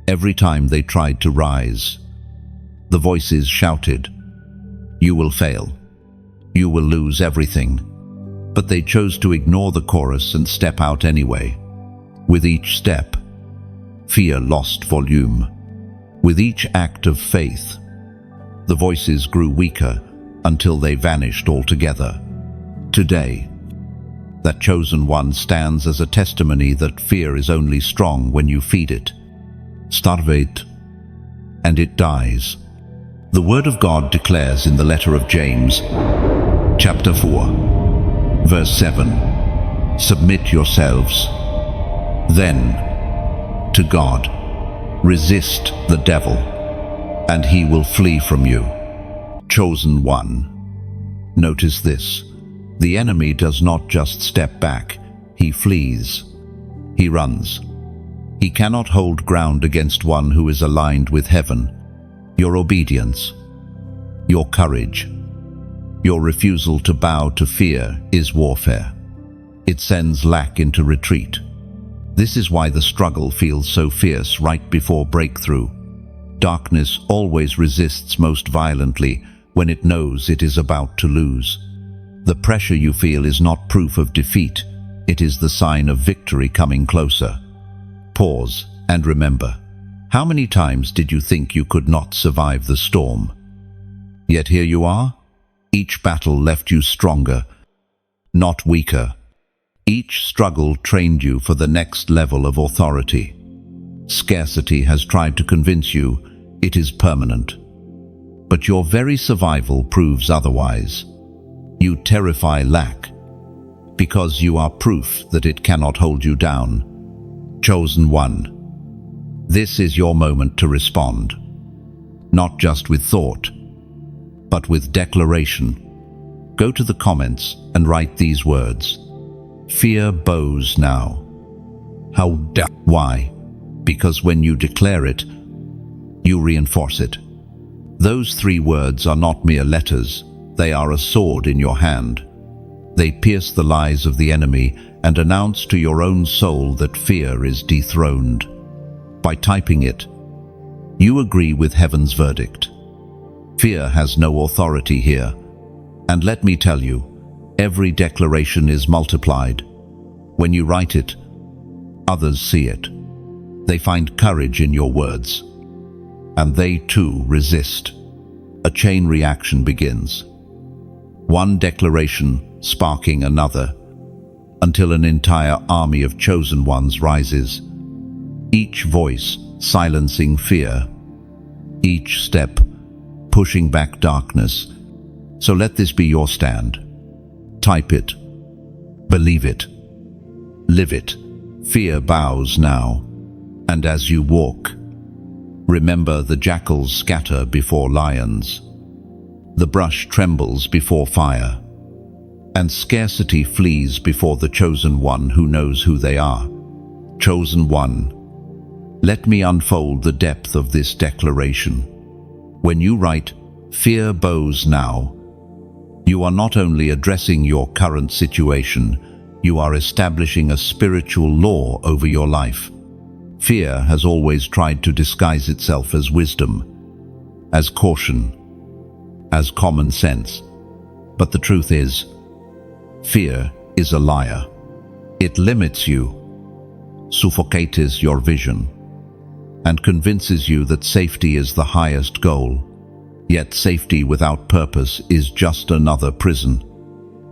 Every time they tried to rise, the voices shouted, "You will fail. You will lose everything." But they chose to ignore the chorus and step out anyway. With each step, fear lost volume. With each act of faith, the voices grew weaker until they vanished altogether. Today, that chosen one stands as a testimony that fear is only strong when you feed it. Starve it, and it dies. The Word of God declares in the letter of James, chapter 4, verse 7, "Submit yourselves, then, to God. Resist the devil, and he will flee from you." Chosen one. Notice this. The enemy does not just step back, he flees. He runs. He cannot hold ground against one who is aligned with heaven. Your obedience, your courage, your refusal to bow to fear is warfare. It sends lack into retreat. This is why the struggle feels so fierce right before breakthrough. Darkness always resists most violently when it knows it is about to lose. The pressure you feel is not proof of defeat, it is the sign of victory coming closer. Pause and remember, how many times did you think you could not survive the storm? Yet here you are. Each battle left you stronger, not weaker. Each struggle trained you for the next level of authority. Scarcity has tried to convince you it is permanent, but your very survival proves otherwise. You terrify lack because you are proof that it cannot hold you down. Chosen one, this is your moment to respond, not just with thought, but with declaration. Go to the comments and write these words. Fear bows now. Why? Because when you declare it, you reinforce it. Those 3 words are not mere letters, they are a sword in your hand. They pierce the lies of the enemy and announce to your own soul that fear is dethroned. By typing it, You agree with heaven's verdict. Fear has no authority here. And let me tell you, every declaration is multiplied. When you write it, others see it. They find courage in your words. And they too resist. A chain reaction begins. One declaration sparking another, until an entire army of chosen ones rises. Each voice silencing fear. Each step pushing back darkness. So let this be your stand. Type it. Believe it. Live it. Fear bows now. And as you walk, remember the jackals scatter before lions. The brush trembles before fire. And scarcity flees before the chosen one who knows who they are. Chosen one, let me unfold the depth of this declaration. When you write, "Fear bows now," you are not only addressing your current situation, you are establishing a spiritual law over your life. Fear has always tried to disguise itself as wisdom, as caution, as common sense. But the truth is, fear is a liar. It limits you, suffocates your vision, and convinces you that safety is the highest goal. Yet safety without purpose is just another prison.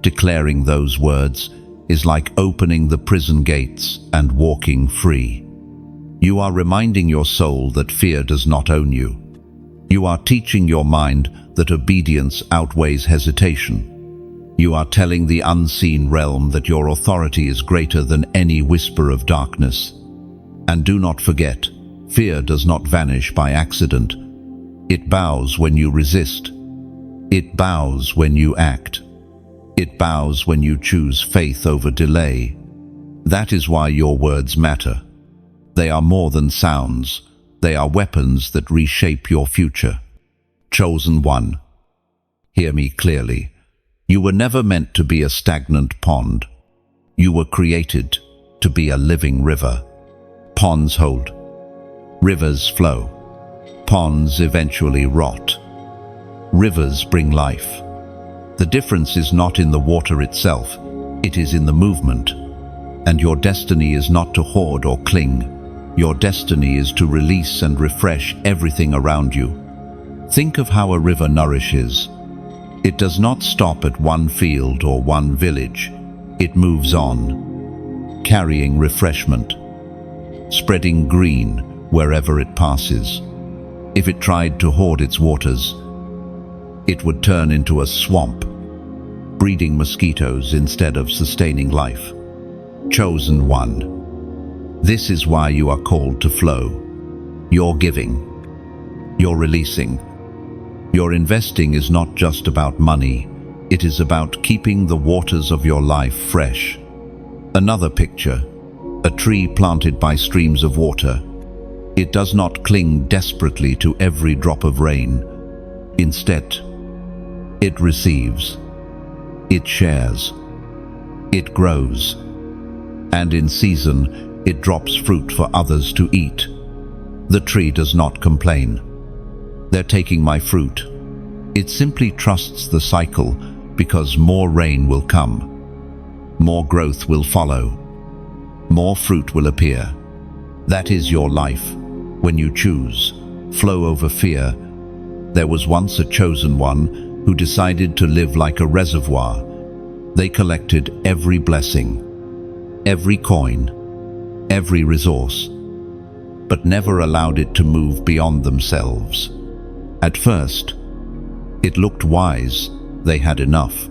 Declaring those words is like opening the prison gates and walking free. You are reminding your soul that fear does not own you. You are teaching your mind that obedience outweighs hesitation. You are telling the unseen realm that your authority is greater than any whisper of darkness. And do not forget, fear does not vanish by accident. It bows when you resist. It bows when you act. It bows when you choose faith over delay. That is why your words matter. They are more than sounds. They are weapons that reshape your future. Chosen one, hear me clearly. You were never meant to be a stagnant pond. You were created to be a living river. Ponds hold. Rivers flow. Ponds eventually rot. Rivers bring life. The difference is not in the water itself, it is in the movement. And your destiny is not to hoard or cling. Your destiny is to release and refresh everything around you. Think of how a river nourishes. It does not stop at one field or one village. It moves on, carrying refreshment, spreading green wherever it passes. If it tried to hoard its waters, it would turn into a swamp, breeding mosquitoes instead of sustaining life. Chosen one, this is why you are called to flow. You're giving. You're releasing. Your investing is not just about money. It is about keeping the waters of your life fresh. Another picture, a tree planted by streams of water. It does not cling desperately to every drop of rain. Instead, it receives. It shares. It grows. And in season, it drops fruit for others to eat. The tree does not complain. "They're taking my fruit." It simply trusts the cycle because more rain will come. More growth will follow. More fruit will appear. That is your life. When you choose flow over fear, there was once a chosen one who decided to live like a reservoir. They collected every blessing, every coin, every resource, but never allowed it to move beyond themselves. At first, it looked wise, they had enough.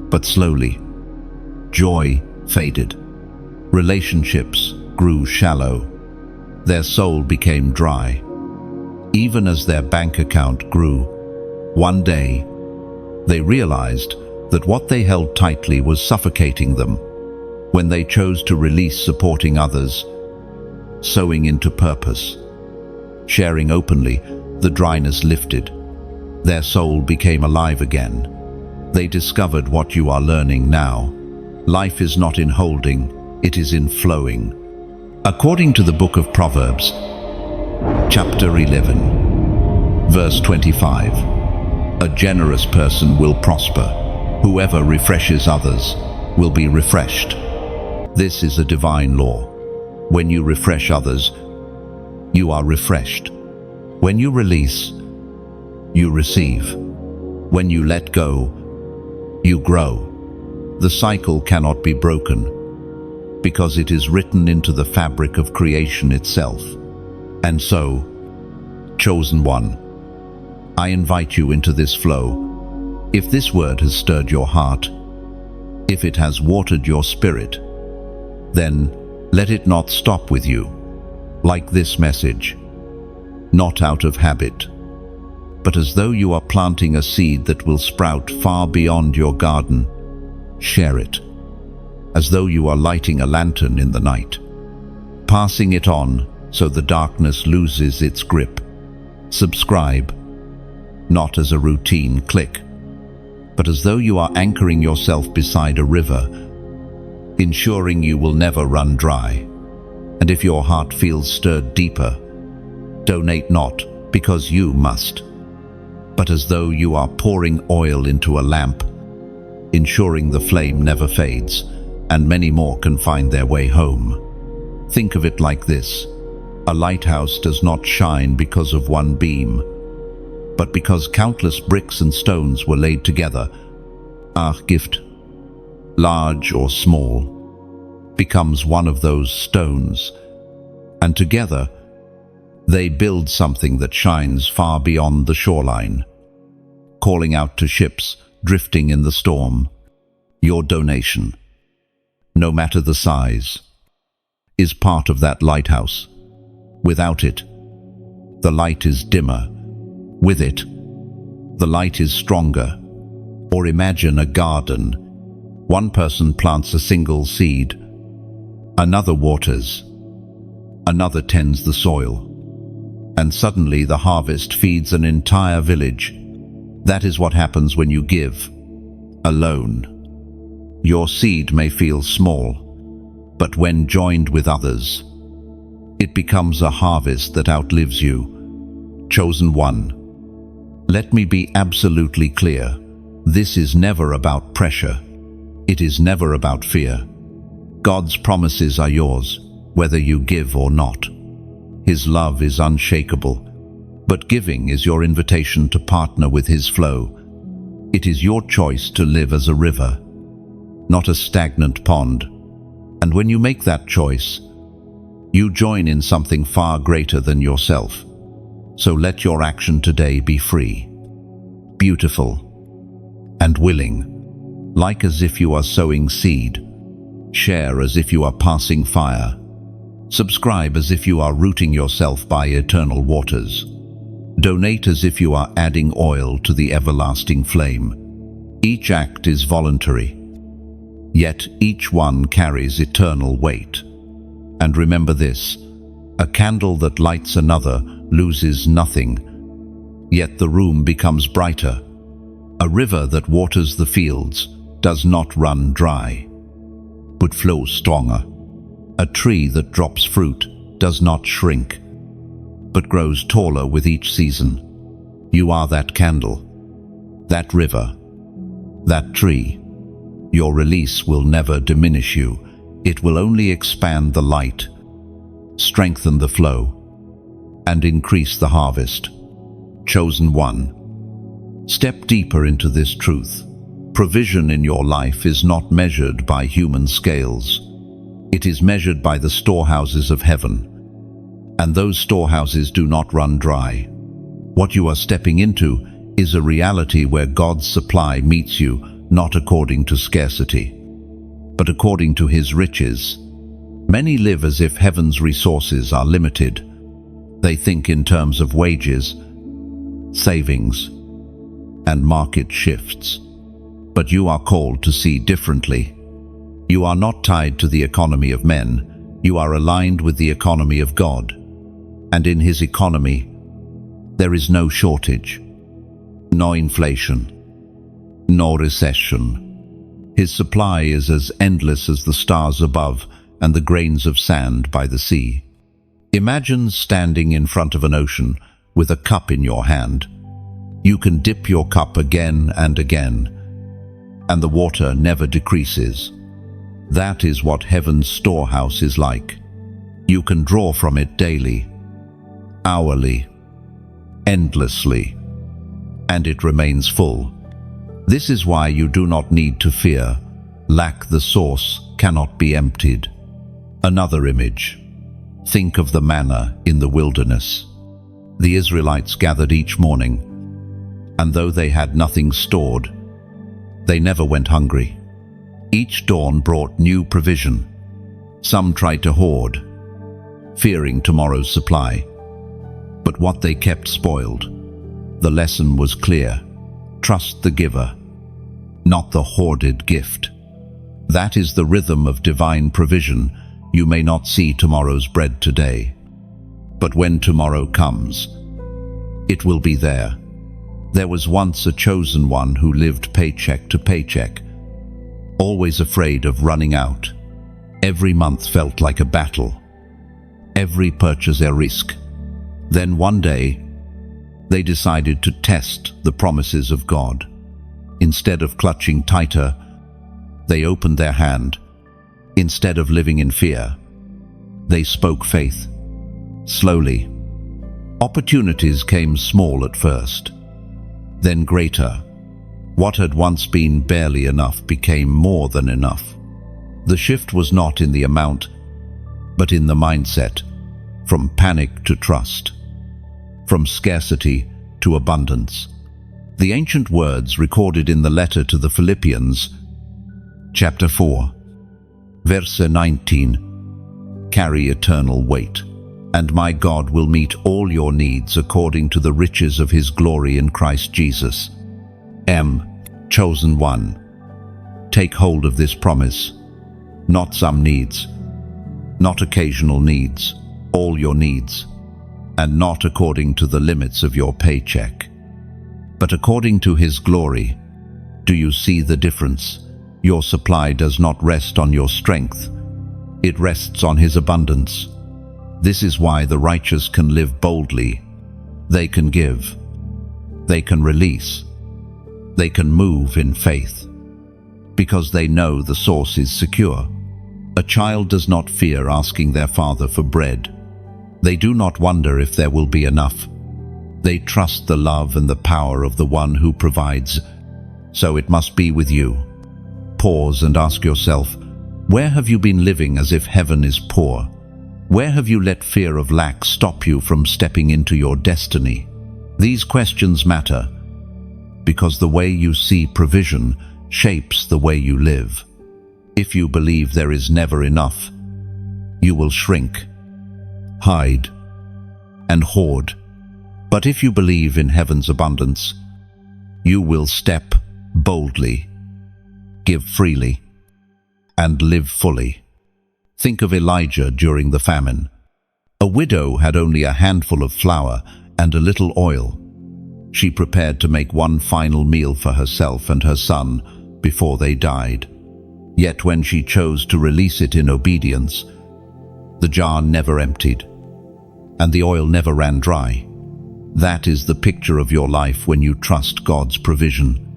But slowly, joy faded. Relationships grew shallow. Their soul became dry. Even as their bank account grew, one day, they realized that what they held tightly was suffocating them. When they chose to release supporting others, sowing into purpose, sharing openly, the dryness lifted. Their soul became alive again. They discovered what you are learning now. Life is not in holding, it is in flowing. According to the book of Proverbs, Chapter 11, verse 25. A generous person will prosper. Whoever refreshes others will be refreshed. This is a divine law. When you refresh others, you are refreshed. When you release, you receive. When you let go, you grow. The cycle cannot be broken because it is written into the fabric of creation itself. And so, chosen one, I invite you into this flow. If this word has stirred your heart, if it has watered your spirit, then let it not stop with you. Like this message, not out of habit, but as though you are planting a seed that will sprout far beyond your garden. Share it, as though you are lighting a lantern in the night, passing it on so the darkness loses its grip. Subscribe, not as a routine click, but as though you are anchoring yourself beside a river, ensuring you will never run dry. And if your heart feels stirred deeper, donate not because you must, but as though you are pouring oil into a lamp, ensuring the flame never fades and many more can find their way home. Think of it like this: a lighthouse does not shine because of one beam, but because countless bricks and stones were laid together. Our gift, large or small, becomes one of those stones, and together they build something that shines far beyond the shoreline, calling out to ships drifting in the storm. Your donation, no matter the size, is part of that lighthouse. Without it, the light is dimmer. With it, the light is stronger. Or imagine a garden. One person plants a single seed, another waters, another tends the soil, and suddenly the harvest feeds an entire village. That is what happens when you give alone. Your seed may feel small, but when joined with others, it becomes a harvest that outlives you. Chosen one, let me be absolutely clear. This is never about pressure. It is never about fear. God's promises are yours, whether you give or not. His love is unshakable, but giving is your invitation to partner with His flow. It is your choice to live as a river, not a stagnant pond. And when you make that choice, you join in something far greater than yourself. So let your action today be free, beautiful, and willing. Like as if you are sowing seed. Share as if you are passing fire. Subscribe as if you are rooting yourself by eternal waters. Donate as if you are adding oil to the everlasting flame. Each act is voluntary, yet each one carries eternal weight. And remember this: a candle that lights another loses nothing, yet the room becomes brighter. A river that waters the fields does not run dry, but flows stronger. A tree that drops fruit does not shrink, but grows taller with each season. You are that candle, that river, that tree. Your release will never diminish you. It will only expand the light, strengthen the flow, and increase the harvest. Chosen one, step deeper into this truth. Provision in your life is not measured by human scales. It is measured by the storehouses of heaven. And those storehouses do not run dry. What you are stepping into is a reality where God's supply meets you not according to scarcity, but according to His riches. Many live as if heaven's resources are limited. They think in terms of wages, savings, and market shifts. But you are called to see differently. You are not tied to the economy of men. You are aligned with the economy of God. And in His economy, there is no shortage, no inflation, no recession. His supply is as endless as the stars above and the grains of sand by the sea. Imagine standing in front of an ocean with a cup in your hand. You can dip your cup again and again, and the water never decreases. That is what heaven's storehouse is like. You can draw from it daily, hourly, endlessly, and it remains full. This is why you do not need to fear. Lack the source cannot be emptied. Another image. Think of the manna in the wilderness. The Israelites gathered each morning, and though they had nothing stored, they never went hungry. Each dawn brought new provision. Some tried to hoard, fearing tomorrow's supply. But what they kept spoiled. The lesson was clear. Trust the giver, not the hoarded gift. That is the rhythm of divine provision. You may not see tomorrow's bread today, but when tomorrow comes, it will be there. There was once a chosen one who lived paycheck to paycheck, always afraid of running out. Every month felt like a battle, every purchase a risk. Then one day, they decided to test the promises of God. Instead of clutching tighter, they opened their hand. Instead of living in fear, they spoke faith. Slowly, opportunities came small at first, then greater. What had once been barely enough became more than enough. The shift was not in the amount, but in the mindset, from panic to trust, from scarcity to abundance. The ancient words recorded in the letter to the Philippians, chapter 4, verse 19, carry eternal weight. And my God will meet all your needs according to the riches of his glory in Christ Jesus. Chosen one. Take hold of this promise. Not some needs, not occasional needs, all your needs, and not according to the limits of your paycheck, but according to his glory. Do you see the difference? Your supply does not rest on your strength. It rests on his abundance. This is why the righteous can live boldly. They can give. They can release. They can move in faith, because they know the source is secure. A child does not fear asking their father for bread. They do not wonder if there will be enough. They trust the love and the power of the one who provides. So it must be with you. Pause and ask yourself, where have you been living as if heaven is poor? Where have you let fear of lack stop you from stepping into your destiny? These questions matter, because the way you see provision shapes the way you live. If you believe there is never enough, you will shrink, hide, and hoard. But if you believe in heaven's abundance, you will step boldly, give freely, and live fully. Think of Elijah during the famine. A widow had only a handful of flour and a little oil. She prepared to make one final meal for herself and her son before they died. Yet when she chose to release it in obedience, the jar never emptied, and the oil never ran dry. That is the picture of your life when you trust God's provision.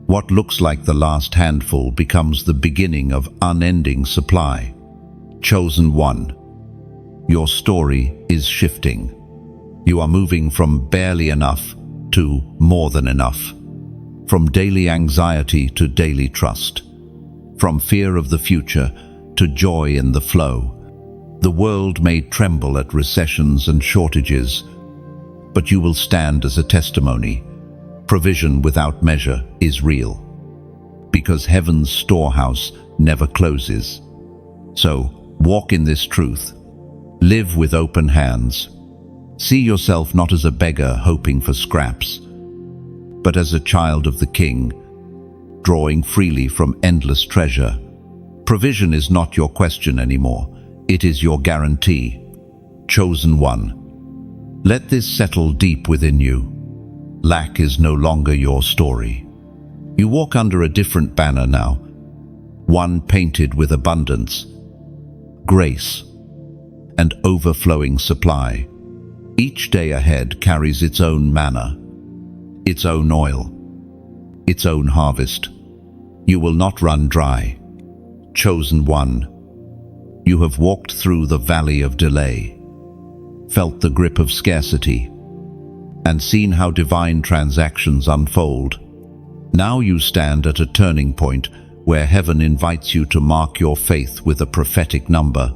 What looks like the last handful becomes the beginning of unending supply. Chosen one. Your story is shifting. You are moving from barely enough to more than enough. From daily anxiety to daily trust. From fear of the future to joy in the flow. The world may tremble at recessions and shortages, but you will stand as a testimony. Provision without measure is real, because heaven's storehouse never closes. So, walk in this truth. Live with open hands. See yourself not as a beggar hoping for scraps, but as a child of the King, drawing freely from endless treasure. Provision is not your question anymore. It is your guarantee. Chosen one. Let this settle deep within you. Lack is no longer your story. You walk under a different banner now, one painted with abundance, grace, and overflowing supply. Each day ahead carries its own manna, its own oil, its own harvest. You will not run dry. Chosen one, you have walked through the valley of delay, felt the grip of scarcity, and seen how divine transactions unfold. Now you stand at a turning point where heaven invites you to mark your faith with a prophetic number.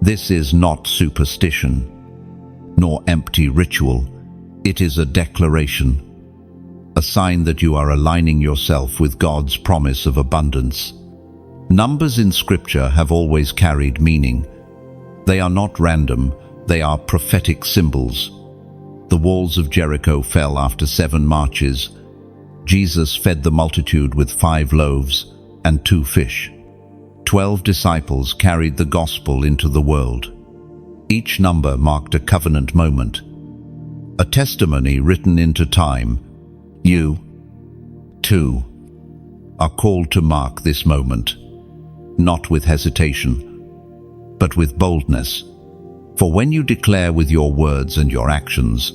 This is not superstition, nor empty ritual. It is a declaration, a sign that you are aligning yourself with God's promise of abundance. Numbers in Scripture have always carried meaning. They are not random, they are prophetic symbols. The walls of Jericho fell after 7 marches. Jesus fed the multitude with 5 loaves and 2 fish. 12 disciples carried the gospel into the world. Each number marked a covenant moment, a testimony written into time. You, too, are called to mark this moment, not with hesitation, but with boldness. For when you declare with your words and your actions,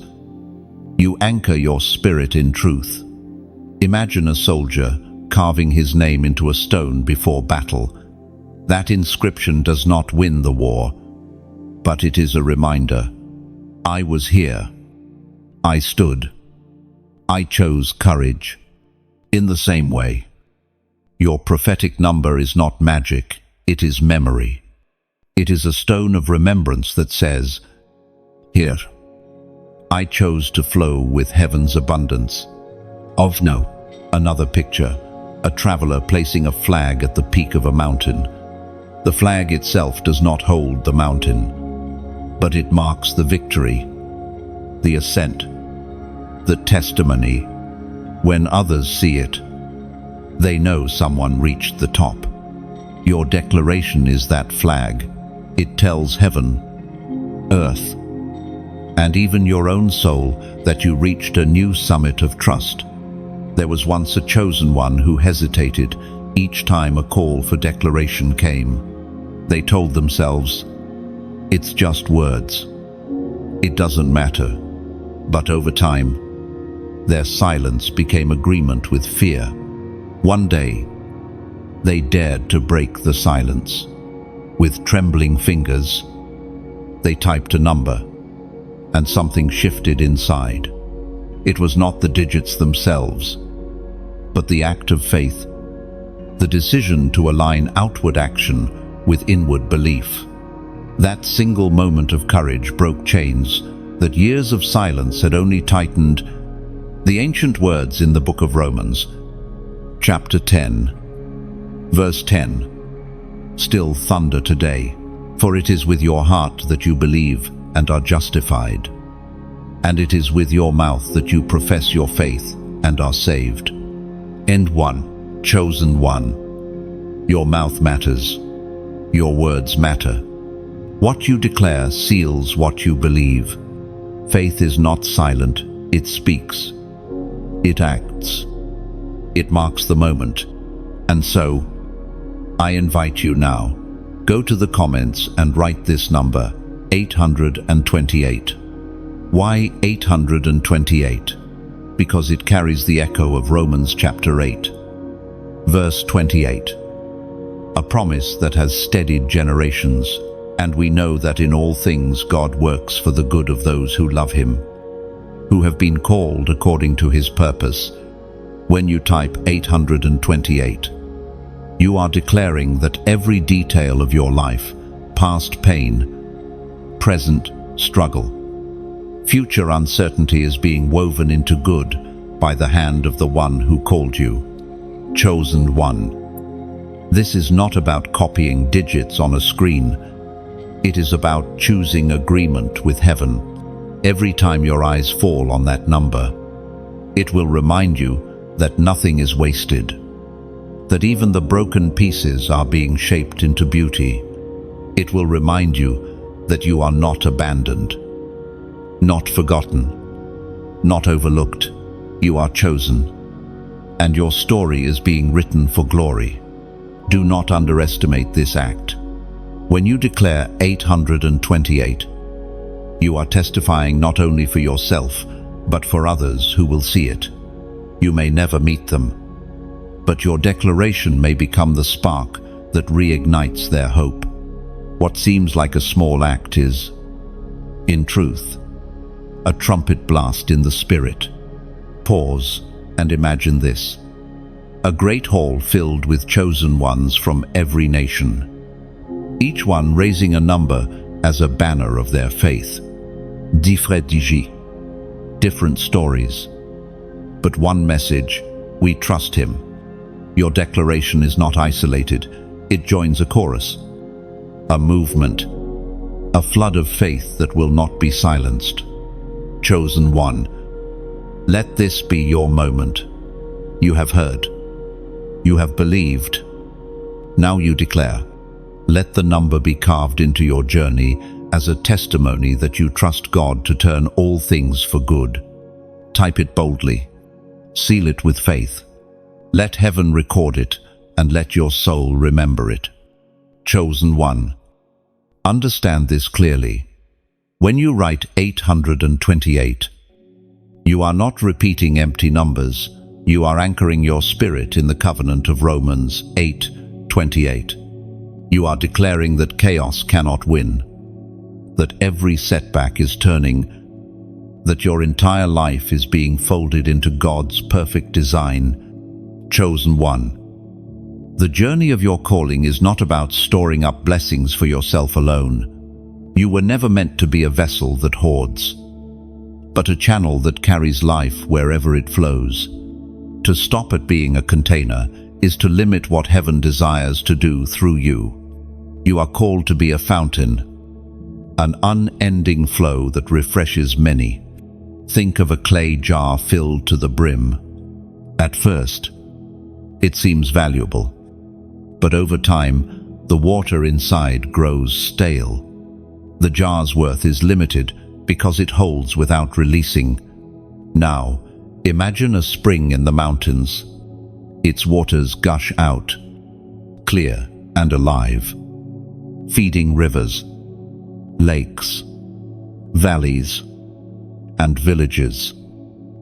you anchor your spirit in truth. Imagine a soldier carving his name into a stone before battle. That inscription does not win the war, but it is a reminder. I was here. I stood. I chose courage. In the same way, your prophetic number is not magic, it is memory. It is a stone of remembrance that says, here, I chose to flow with heaven's abundance. Another picture, a traveler placing a flag at the peak of a mountain. The flag itself does not hold the mountain, but it marks the victory, the ascent, the testimony. When others see it, they know someone reached the top. Your declaration is that flag. It tells heaven, earth, and even your own soul that you reached a new summit of trust. There was once a chosen one who hesitated each time a call for declaration came. They told themselves, it's just words. It doesn't matter. But over time, their silence became agreement with fear. One day, they dared to break the silence. With trembling fingers, they typed a number, and something shifted inside. It was not the digits themselves, but the act of faith, the decision to align outward action with inward belief. That single moment of courage broke chains that years of silence had only tightened. The ancient words in the book of Romans, chapter 10, verse 10, still thunder today. For it is with your heart that you believe and are justified, and it is with your mouth that you profess your faith and are saved. End 1. Chosen one. Your mouth matters. Your words matter. What you declare seals what you believe. Faith is not silent, it speaks. It acts. It marks the moment. And so, I invite you now, go to the comments and write this number, 828. Why 828? Because it carries the echo of Romans chapter 8, verse 28. A promise that has steadied generations, and we know that in all things God works for the good of those who love Him, who have been called according to His purpose. When you type 828, you are declaring that every detail of your life, past pain, present struggle, future uncertainty is being woven into good by the hand of the one who called you. Chosen one. This is not about copying digits on a screen. It is about choosing agreement with heaven. Every time your eyes fall on that number, it will remind you that nothing is wasted, that even the broken pieces are being shaped into beauty. It will remind you that you are not abandoned, not forgotten, not overlooked. You are chosen, and your story is being written for glory. Do not underestimate this act. When you declare 828, you are testifying not only for yourself, but for others who will see it. You may never meet them, but your declaration may become the spark that reignites their hope. What seems like a small act is, in truth, a trumpet blast in the spirit. Pause and imagine this. A great hall filled with chosen ones from every nation, each one raising a number as a banner of their faith. Different stories, but one message: we trust him. Your declaration is not isolated, it joins a chorus, a movement, a flood of faith that will not be silenced. Chosen one, let this be your moment. You have heard. You have believed. Now you declare. Let the number be carved into your journey as a testimony that you trust God to turn all things for good. Type it boldly. Seal it with faith. Let heaven record it, and let your soul remember it. Chosen one. Understand this clearly. When you write 828, you are not repeating empty numbers. You are anchoring your spirit in the covenant of Romans 8:28. You are declaring that chaos cannot win, that every setback is turning, that your entire life is being folded into God's perfect design. Chosen one. The journey of your calling is not about storing up blessings for yourself alone. You were never meant to be a vessel that hoards, but a channel that carries life wherever it flows. To stop at being a container is to limit what heaven desires to do through you. You are called to be a fountain, an unending flow that refreshes many. Think of a clay jar filled to the brim. At first, it seems valuable, but over time, the water inside grows stale. The jar's worth is limited because it holds without releasing. Now, imagine a spring in the mountains. Its waters gush out, clear and alive, feeding rivers, lakes, valleys, and villages.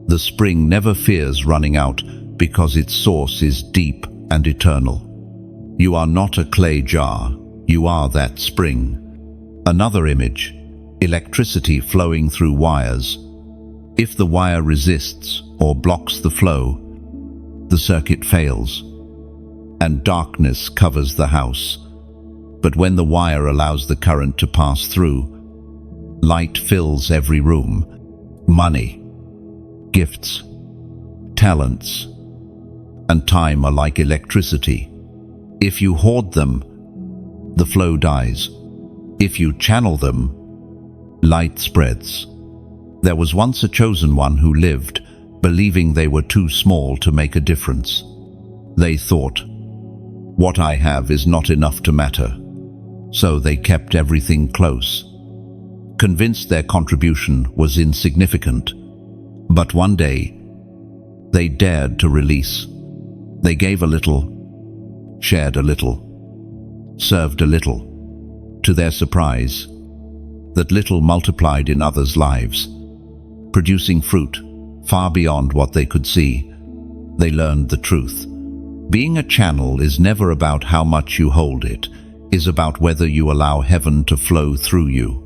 The spring never fears running out because its source is deep and eternal. You are not a clay jar, you are that spring. Another image, electricity flowing through wires. If the wire resists or blocks the flow, the circuit fails, and darkness covers the house. But when the wire allows the current to pass through, light fills every room. Money, gifts, talents, and time are like electricity. If you hoard them, the flow dies. If you channel them, light spreads. There was once a chosen one who lived, believing they were too small to make a difference. They thought, "What I have is not enough to matter." So they kept everything close, convinced their contribution was insignificant. But one day, they dared to release. They gave a little, shared a little, served a little. To their surprise, that little multiplied in others' lives, producing fruit far beyond what they could see. They learned the truth. Being a channel is never about how much you hold, it is about whether you allow heaven to flow through you.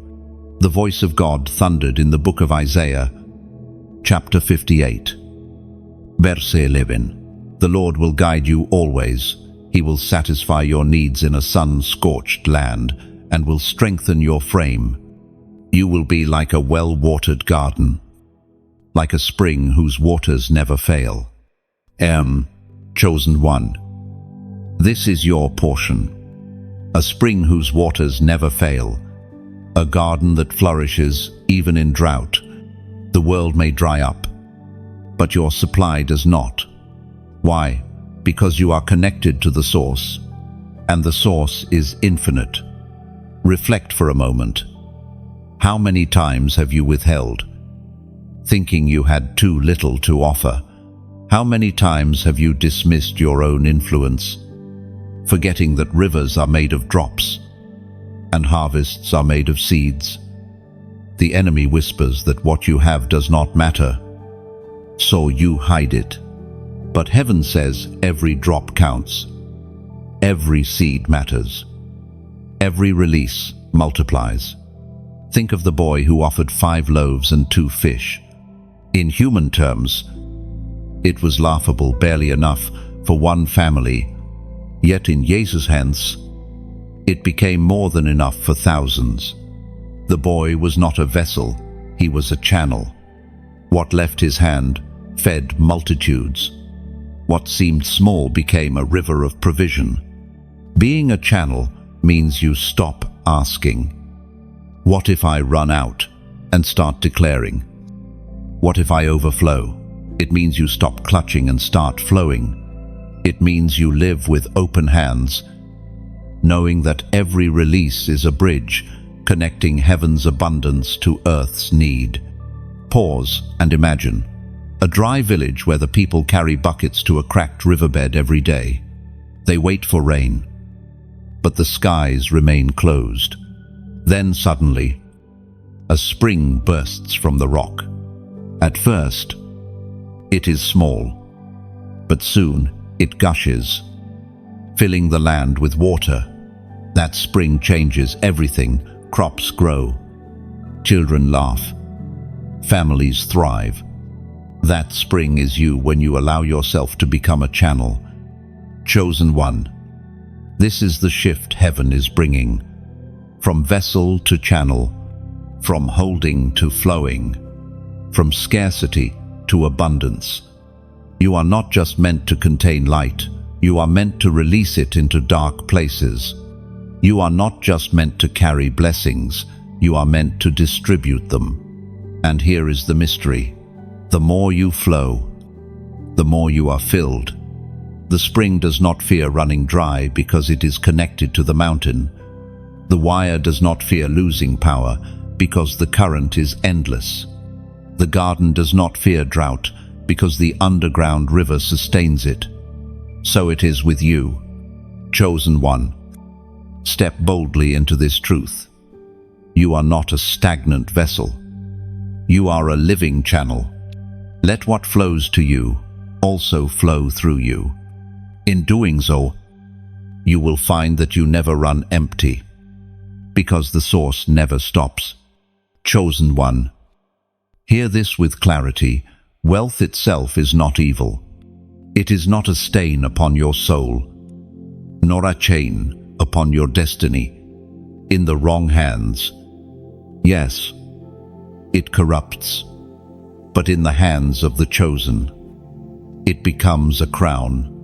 The voice of God thundered in the book of Isaiah, chapter 58, verse 11. The Lord will guide you always. He will satisfy your needs in a sun-scorched land and will strengthen your frame. You will be like a well-watered garden, like a spring whose waters never fail. Chosen one. This is your portion. A spring whose waters never fail. A garden that flourishes even in drought. The world may dry up, but your supply does not. Why? Because you are connected to the source, and the source is infinite. Reflect for a moment. How many times have you withheld, thinking you had too little to offer? How many times have you dismissed your own influence, forgetting that rivers are made of drops? and harvests are made of seeds. The enemy whispers that what you have does not matter, so you hide it. But heaven says every drop counts. Every seed matters. Every release multiplies. Think of the boy who offered 5 loaves and 2 fish. In human terms, it was laughable, barely enough for one family. Yet in Jesus' hands, it became more than enough for thousands. The boy was not a vessel, he was a channel. What left his hand fed multitudes. What seemed small became a river of provision. Being a channel means you stop asking, "What if I run out?" and start declaring, "What if I overflow?" It means you stop clutching and start flowing. It means you live with open hands, knowing that every release is a bridge connecting heaven's abundance to earth's need. Pause and imagine a dry village where the people carry buckets to a cracked riverbed every day. They wait for rain, but the skies remain closed. Then suddenly, a spring bursts from the rock. At first, it is small, but soon it gushes, filling the land with water. That spring changes everything. Crops grow, children laugh, families thrive. That spring is you when you allow yourself to become a channel. Chosen one. This is the shift heaven is bringing. From vessel to channel, from holding to flowing, from scarcity to abundance. You are not just meant to contain light, you are meant to release it into dark places. You are not just meant to carry blessings, you are meant to distribute them. And here is the mystery. The more you flow, the more you are filled. The spring does not fear running dry because it is connected to the mountain. The wire does not fear losing power because the current is endless. The garden does not fear drought because the underground river sustains it. So it is with you, chosen one. Step boldly into this truth. You are not a stagnant vessel. You are a living channel. Let what flows to you also flow through you. In doing so, you will find that you never run empty, because the source never stops. Chosen one. Hear this with clarity. Wealth itself is not evil. It is not a stain upon your soul, nor a chain upon your destiny. In the wrong hands, yes, it corrupts, but in the hands of the chosen, it becomes a crown.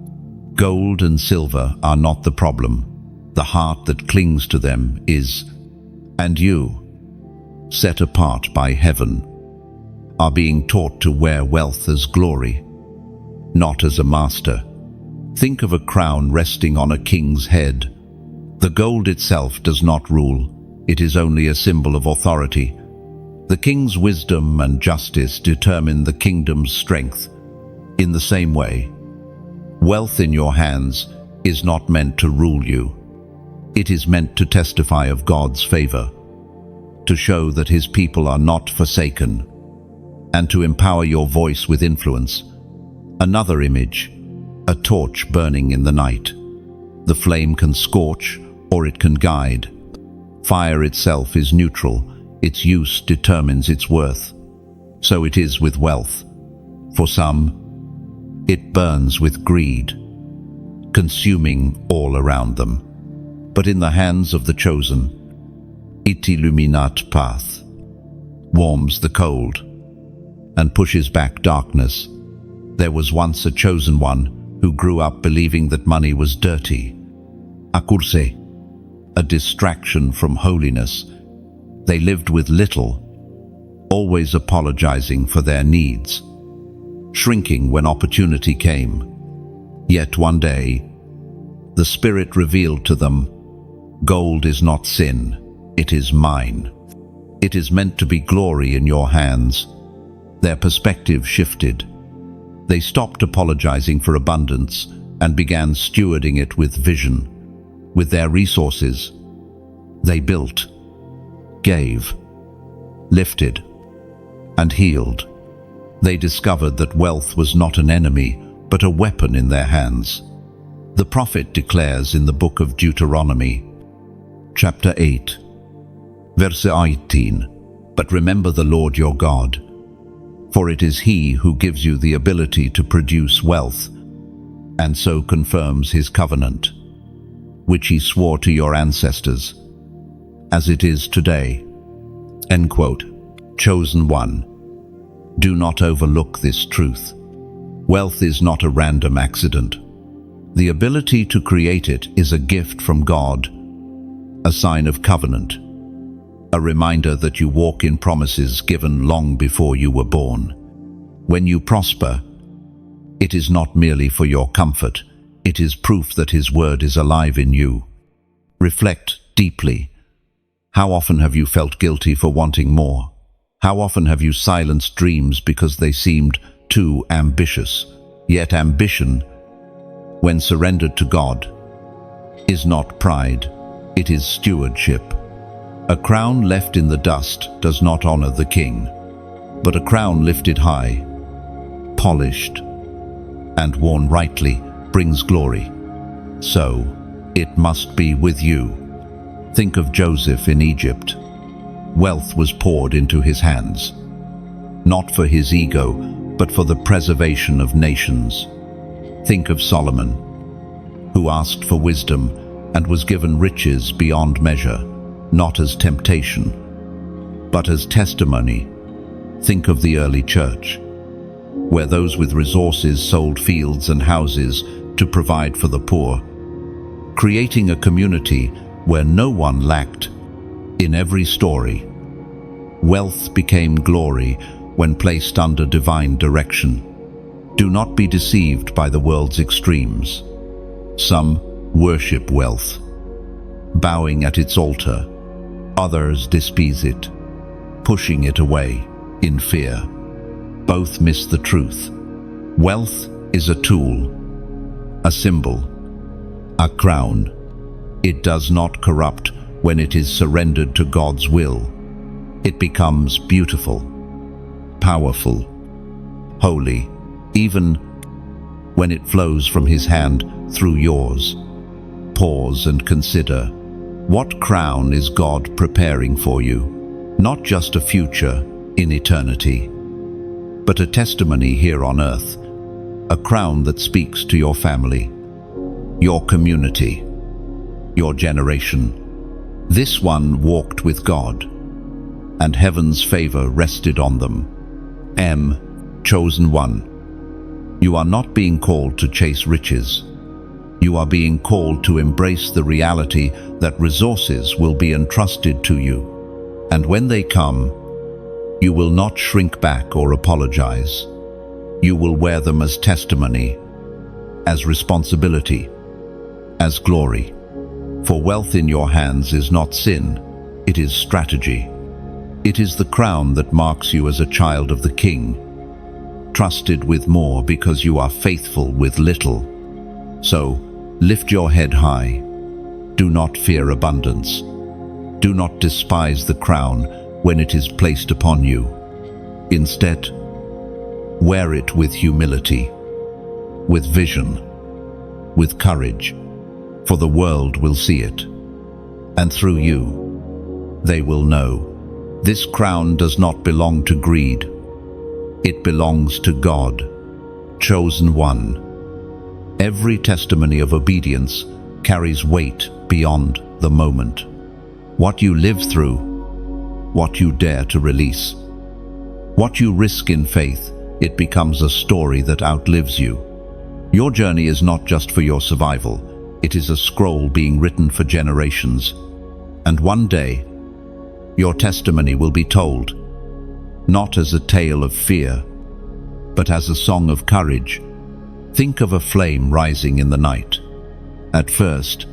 Gold and silver are not the problem. The heart that clings to them is. And you, set apart by heaven, are being taught to wear wealth as glory, not as a master. Think of a crown resting on a king's head. The gold itself does not rule. It is only a symbol of authority. The king's wisdom and justice determine the kingdom's strength. In the same way, wealth in your hands is not meant to rule you. It is meant to testify of God's favor, to show that His people are not forsaken, and to empower your voice with influence. Another image, a torch burning in the night. The flame can scorch or it can guide. Fire itself is neutral. Its use determines its worth. So it is with wealth. For some, it burns with greed, consuming all around them. But in the hands of the chosen, it illuminat path, warms the cold, and pushes back darkness. There was once a chosen one who grew up believing that money was dirty, acurse, a distraction from holiness. They lived with little, always apologizing for their needs, shrinking when opportunity came. Yet one day, the Spirit revealed to them, gold is not sin, it is mine. It is meant to be glory in your hands. Their perspective shifted. They stopped apologizing for abundance and began stewarding it with vision. With their resources, They built, gave, lifted, and healed. They discovered that wealth was not an enemy, but a weapon in their hands. The prophet declares in the book of Deuteronomy, chapter 8, verse 18, "But remember the Lord your God, for it is He who gives you the ability to produce wealth, and so confirms His covenant, which He swore to your ancestors, as it is today." End quote. Chosen one. Do not overlook this truth. Wealth is not a random accident. The ability to create it is a gift from God, a sign of covenant, a reminder that you walk in promises given long before you were born. When you prosper, it is not merely for your comfort, it is proof that His word is alive in you. Reflect deeply. How often have you felt guilty for wanting more? How often have you silenced dreams because they seemed too ambitious? Yet ambition, when surrendered to God, is not pride, it is stewardship. A crown left in the dust does not honor the king, but a crown lifted high, polished, and worn rightly brings glory. So, it must be with you. Think of Joseph in Egypt. Wealth was poured into his hands, not for his ego, but for the preservation of nations. Think of Solomon, who asked for wisdom and was given riches beyond measure, not as temptation, but as testimony. Think of the early church, where those with resources sold fields and houses to provide for the poor, creating a community where no one lacked. In every story, wealth became glory when placed under divine direction. Do not be deceived by the world's extremes. Some worship wealth, bowing at its altar. Others despise it, pushing it away in fear. Both miss the truth. Wealth is a tool, a symbol, a crown. It does not corrupt when it is surrendered to God's will. It becomes beautiful, powerful, holy, even when it flows from His hand through yours. Pause and consider, what crown is God preparing for you? Not just a future in eternity, but a testimony here on earth, a crown that speaks to your family, your community, your generation. This one walked with God, and heaven's favor rested on them. Chosen one. You are not being called to chase riches. You are being called to embrace the reality that resources will be entrusted to you. And when they come, you will not shrink back or apologize. You will wear them as testimony, as responsibility, as glory. For wealth in your hands is not sin, it is strategy. It is the crown that marks you as a child of the King, trusted with more because you are faithful with little. So, lift your head high. Do not fear abundance. Do not despise the crown when it is placed upon you. Instead, wear it with humility, with vision, with courage, for the world will see it, and through you, they will know. This crown does not belong to greed. It belongs to God, chosen one. Every testimony of obedience carries weight beyond the moment. What you live through, what you dare to release, what you risk in faith, it becomes a story that outlives you. Your journey is not just for your survival. It is a scroll being written for generations. And one day, your testimony will be told, not as a tale of fear, but as a song of courage. Think of a flame rising in the night. At first,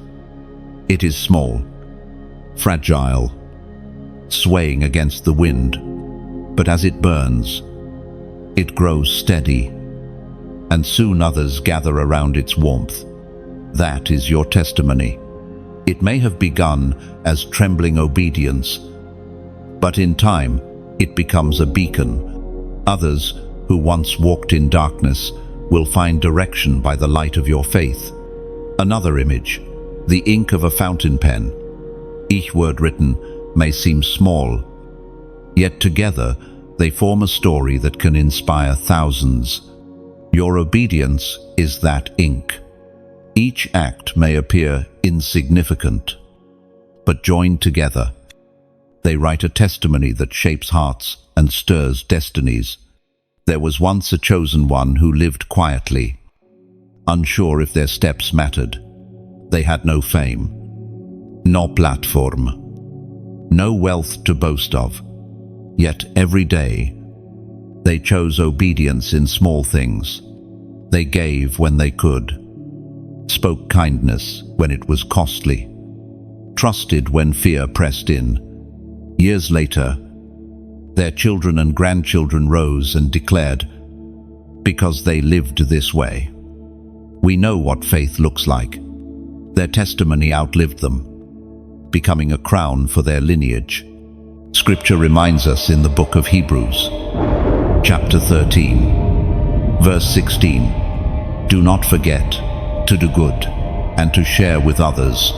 it is small, fragile, swaying against the wind. But as it burns, it grows steady, and soon others gather around its warmth. That is your testimony. It may have begun as trembling obedience, but in time it becomes a beacon. Others who once walked in darkness will find direction by the light of your faith. Another image, the ink of a fountain pen. Each word written may seem small, yet together they form a story that can inspire thousands. Your obedience is that ink. Each act may appear insignificant, but joined together, they write a testimony that shapes hearts and stirs destinies. There was once a chosen one who lived quietly, unsure if their steps mattered. They had no fame, no platform, no wealth to boast of. Yet every day, they chose obedience in small things. They gave when they could, spoke kindness when it was costly, trusted when fear pressed in. Years later, their children and grandchildren rose and declared, because they lived this way. We know what faith looks like. Their testimony outlived them, becoming a crown for their lineage. Scripture reminds us in the book of Hebrews, chapter 13, verse 16, "Do not forget to do good and to share with others,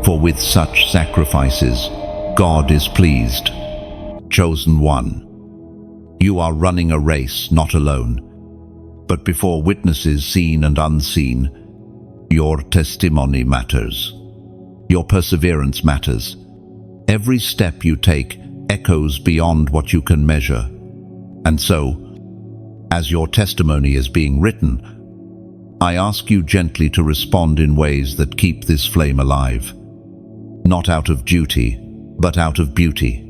for with such sacrifices God is pleased." Chosen one, you are running a race not alone, but before witnesses seen and unseen. Your testimony matters. Your perseverance matters. Every step you take echoes beyond what you can measure. And so, as your testimony is being written, I ask you gently to respond in ways that keep this flame alive. Not out of duty, but out of beauty.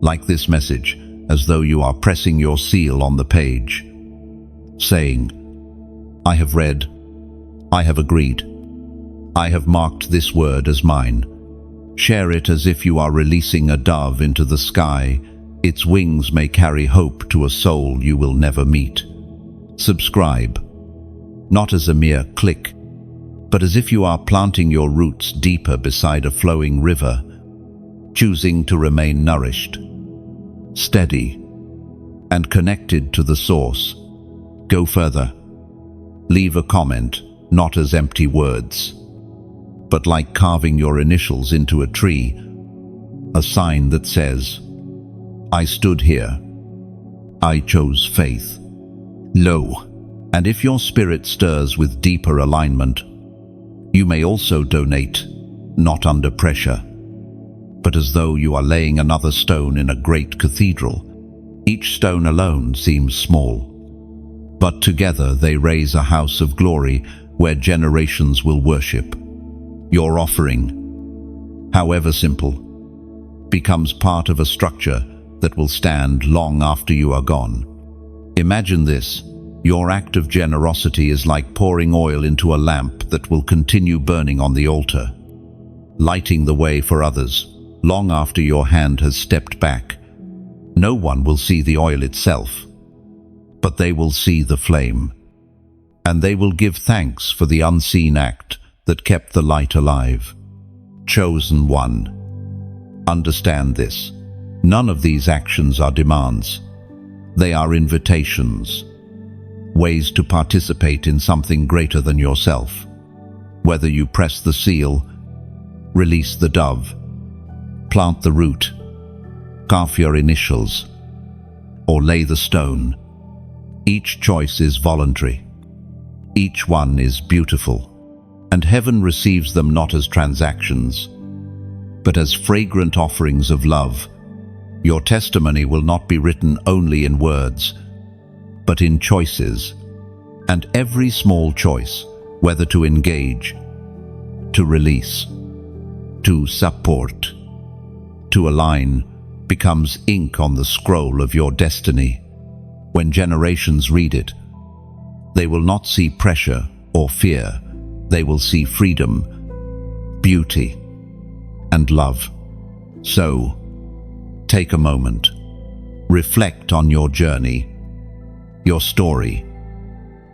Like this message, as though you are pressing your seal on the page, saying, I have read, I have agreed, I have marked this word as mine. Share it as if you are releasing a dove into the sky. Its wings may carry hope to a soul you will never meet. Subscribe, not as a mere click, but as if you are planting your roots deeper beside a flowing river, choosing to remain nourished, steady, and connected to the source. Go further. Leave a comment, not as empty words, but like carving your initials into a tree, a sign that says, I stood here. I chose faith. Lo, and if your spirit stirs with deeper alignment, you may also donate, not under pressure, but as though you are laying another stone in a great cathedral. Each stone alone seems small, but together they raise a house of glory where generations will worship. Your offering, however simple, becomes part of a structure that will stand long after you are gone. Imagine this. Your act of generosity is like pouring oil into a lamp that will continue burning on the altar, lighting the way for others long after your hand has stepped back. No one will see the oil itself, but they will see the flame, and they will give thanks for the unseen act that kept the light alive. Chosen one, understand this. None of these actions are demands. They are invitations, ways to participate in something greater than yourself. Whether you press the seal, release the dove, plant the root, carve your initials, or lay the stone, each choice is voluntary. Each one is beautiful, and heaven receives them not as transactions, but as fragrant offerings of love. Your testimony will not be written only in words, but in choices, and every small choice, whether to engage, to release, to support, to align, becomes ink on the scroll of your destiny. When generations read it, they will not see pressure or fear. They will see freedom, beauty, and love. So, take a moment. Reflect on your journey, your story,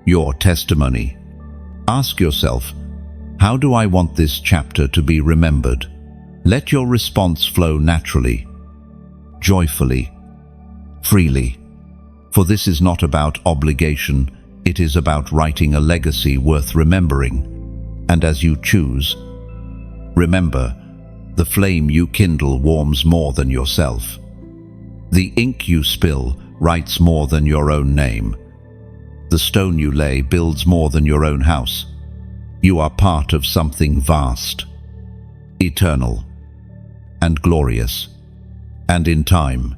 your testimony. Ask yourself, How do I want this chapter to be remembered? Let your response flow naturally, joyfully, freely. For this is not about obligation, it is about writing a legacy worth remembering. And as you choose, remember, the flame you kindle warms more than yourself. The ink you spill writes more than your own name. The stone you lay builds more than your own house. You are part of something vast, eternal, and glorious. And in time,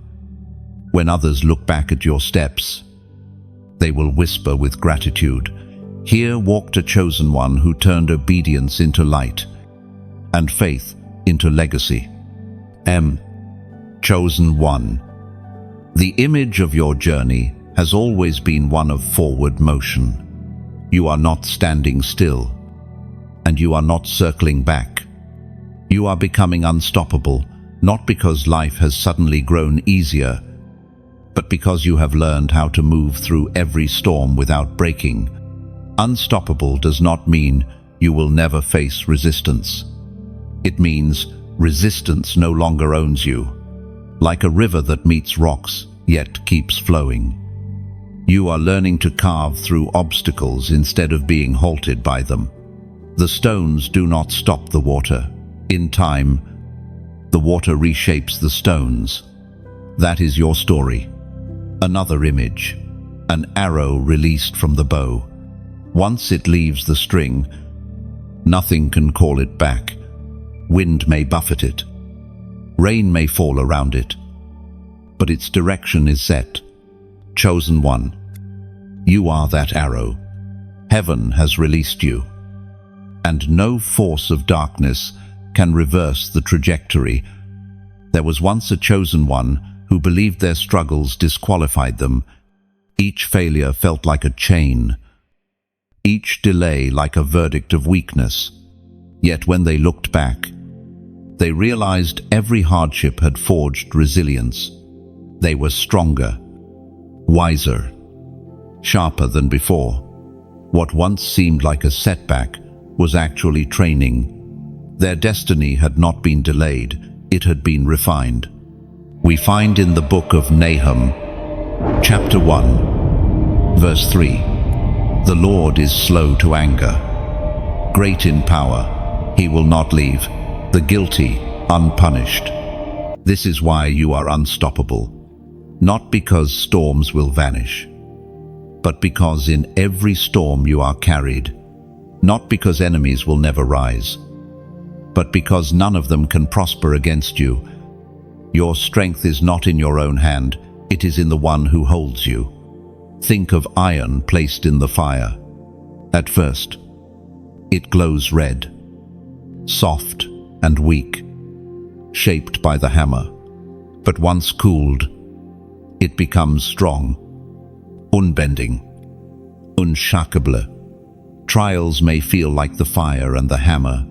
when others look back at your steps, they will whisper with gratitude, "Here walked a chosen one who turned obedience into light and faith into legacy." Chosen one. The image of your journey has always been one of forward motion. You are not standing still, and you are not circling back. You are becoming unstoppable, not because life has suddenly grown easier, but because you have learned how to move through every storm without breaking. Unstoppable does not mean you will never face resistance. It means resistance no longer owns you, like a river that meets rocks yet keeps flowing. You are learning to carve through obstacles instead of being halted by them. The stones do not stop the water. In time, the water reshapes the stones. That is your story. Another image, an arrow released from the bow. Once it leaves the string, nothing can call it back. Wind may buffet it. Rain may fall around it. But its direction is set. Chosen one. You are that arrow. Heaven has released you. And no force of darkness can reverse the trajectory. There was once a chosen one who believed their struggles disqualified them. Each failure felt like a chain, each delay like a verdict of weakness. Yet when they looked back, they realized every hardship had forged resilience. They were stronger, wiser, sharper than before. What once seemed like a setback was actually training. Their destiny had not been delayed, it had been refined. We find in the book of Nahum, chapter 1, verse 3, "The Lord is slow to anger, great in power. He will not leave the guilty unpunished." This is why you are unstoppable, not because storms will vanish, but because in every storm you are carried, not because enemies will never rise, but because none of them can prosper against you. Your strength is not in your own hand, it is in the one who holds you. Think of iron placed in the fire. At first, it glows red, soft and weak, shaped by the hammer. But once cooled, it becomes strong, unbending, unshakable. Trials may feel like the fire and the hammer,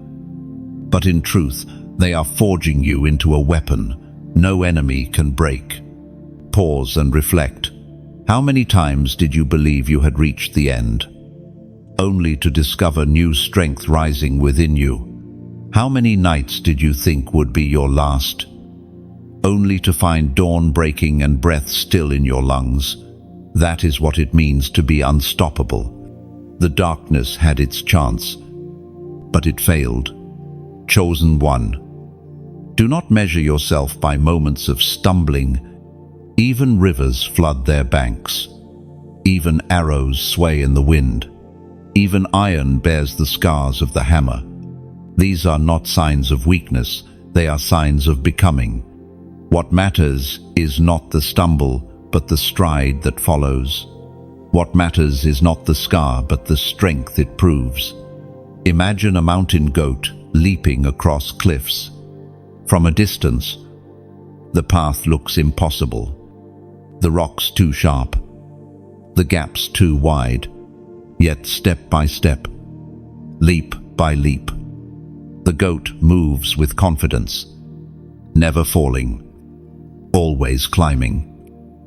but in truth, they are forging you into a weapon no enemy can break. Pause and reflect. How many times did you believe you had reached the end, only to discover new strength rising within you? How many nights did you think would be your last, only to find dawn breaking and breath still in your lungs? That is what it means to be unstoppable. The darkness had its chance, but it failed. Chosen one. Do not measure yourself by moments of stumbling. Even rivers flood their banks. Even arrows sway in the wind. Even iron bears the scars of the hammer. These are not signs of weakness, they are signs of becoming. What matters is not the stumble, but the stride that follows. What matters is not the scar, but the strength it proves. Imagine a mountain goat leaping across cliffs. From a distance, the path looks impossible. The rocks too sharp, the gaps too wide. Yet step by step, leap by leap, the goat moves with confidence, never falling, always climbing.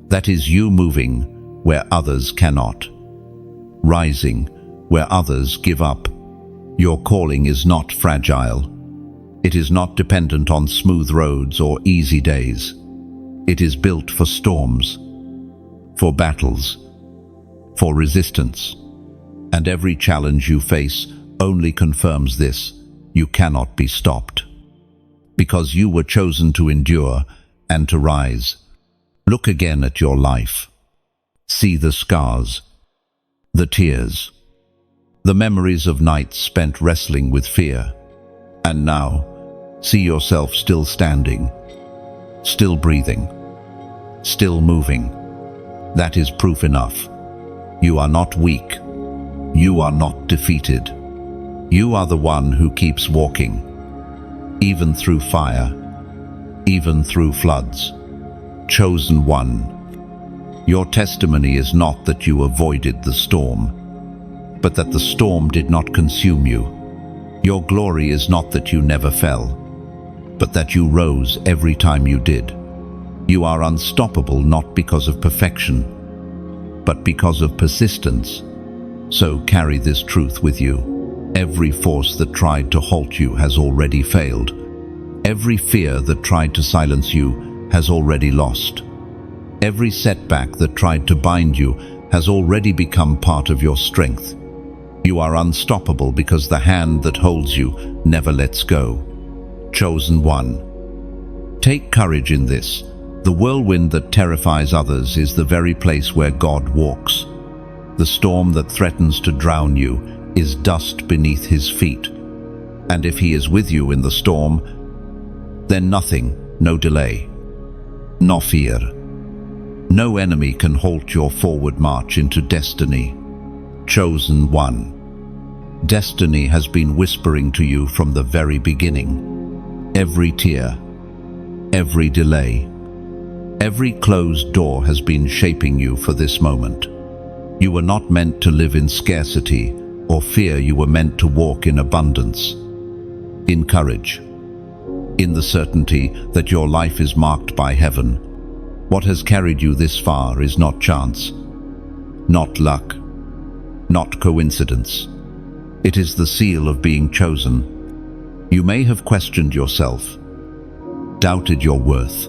That is you moving where others cannot, rising where others give up, Your calling is not fragile. It is not dependent on smooth roads or easy days. It is built for storms, for battles, for resistance. And every challenge you face only confirms this: you cannot be stopped. Because you were chosen to endure and to rise. Look again at your life. See the scars, the tears, the memories of nights spent wrestling with fear. And now, see yourself still standing, still breathing, still moving. That is proof enough. You are not weak. You are not defeated. You are the one who keeps walking, even through fire, even through floods. Chosen one. Your testimony is not that you avoided the storm, but that the storm did not consume you. Your glory is not that you never fell, but that you rose every time you did. You are unstoppable not because of perfection, but because of persistence. So carry this truth with you. Every force that tried to halt you has already failed. Every fear that tried to silence you has already lost. Every setback that tried to bind you has already become part of your strength. You are unstoppable because the hand that holds you never lets go. Chosen one. Take courage in this. The whirlwind that terrifies others is the very place where God walks. The storm that threatens to drown you is dust beneath his feet. And if he is with you in the storm, then nothing, no delay, no fear. No enemy can halt your forward march into destiny. Chosen one. Destiny has been whispering to you from the very beginning. Every tear, every delay, every closed door has been shaping you for this moment. You were not meant to live in scarcity or fear. You were meant to walk in abundance, in courage, in the certainty that your life is marked by heaven. What has carried you this far is not chance, not luck, not coincidence. It is the seal of being chosen. You may have questioned yourself, doubted your worth,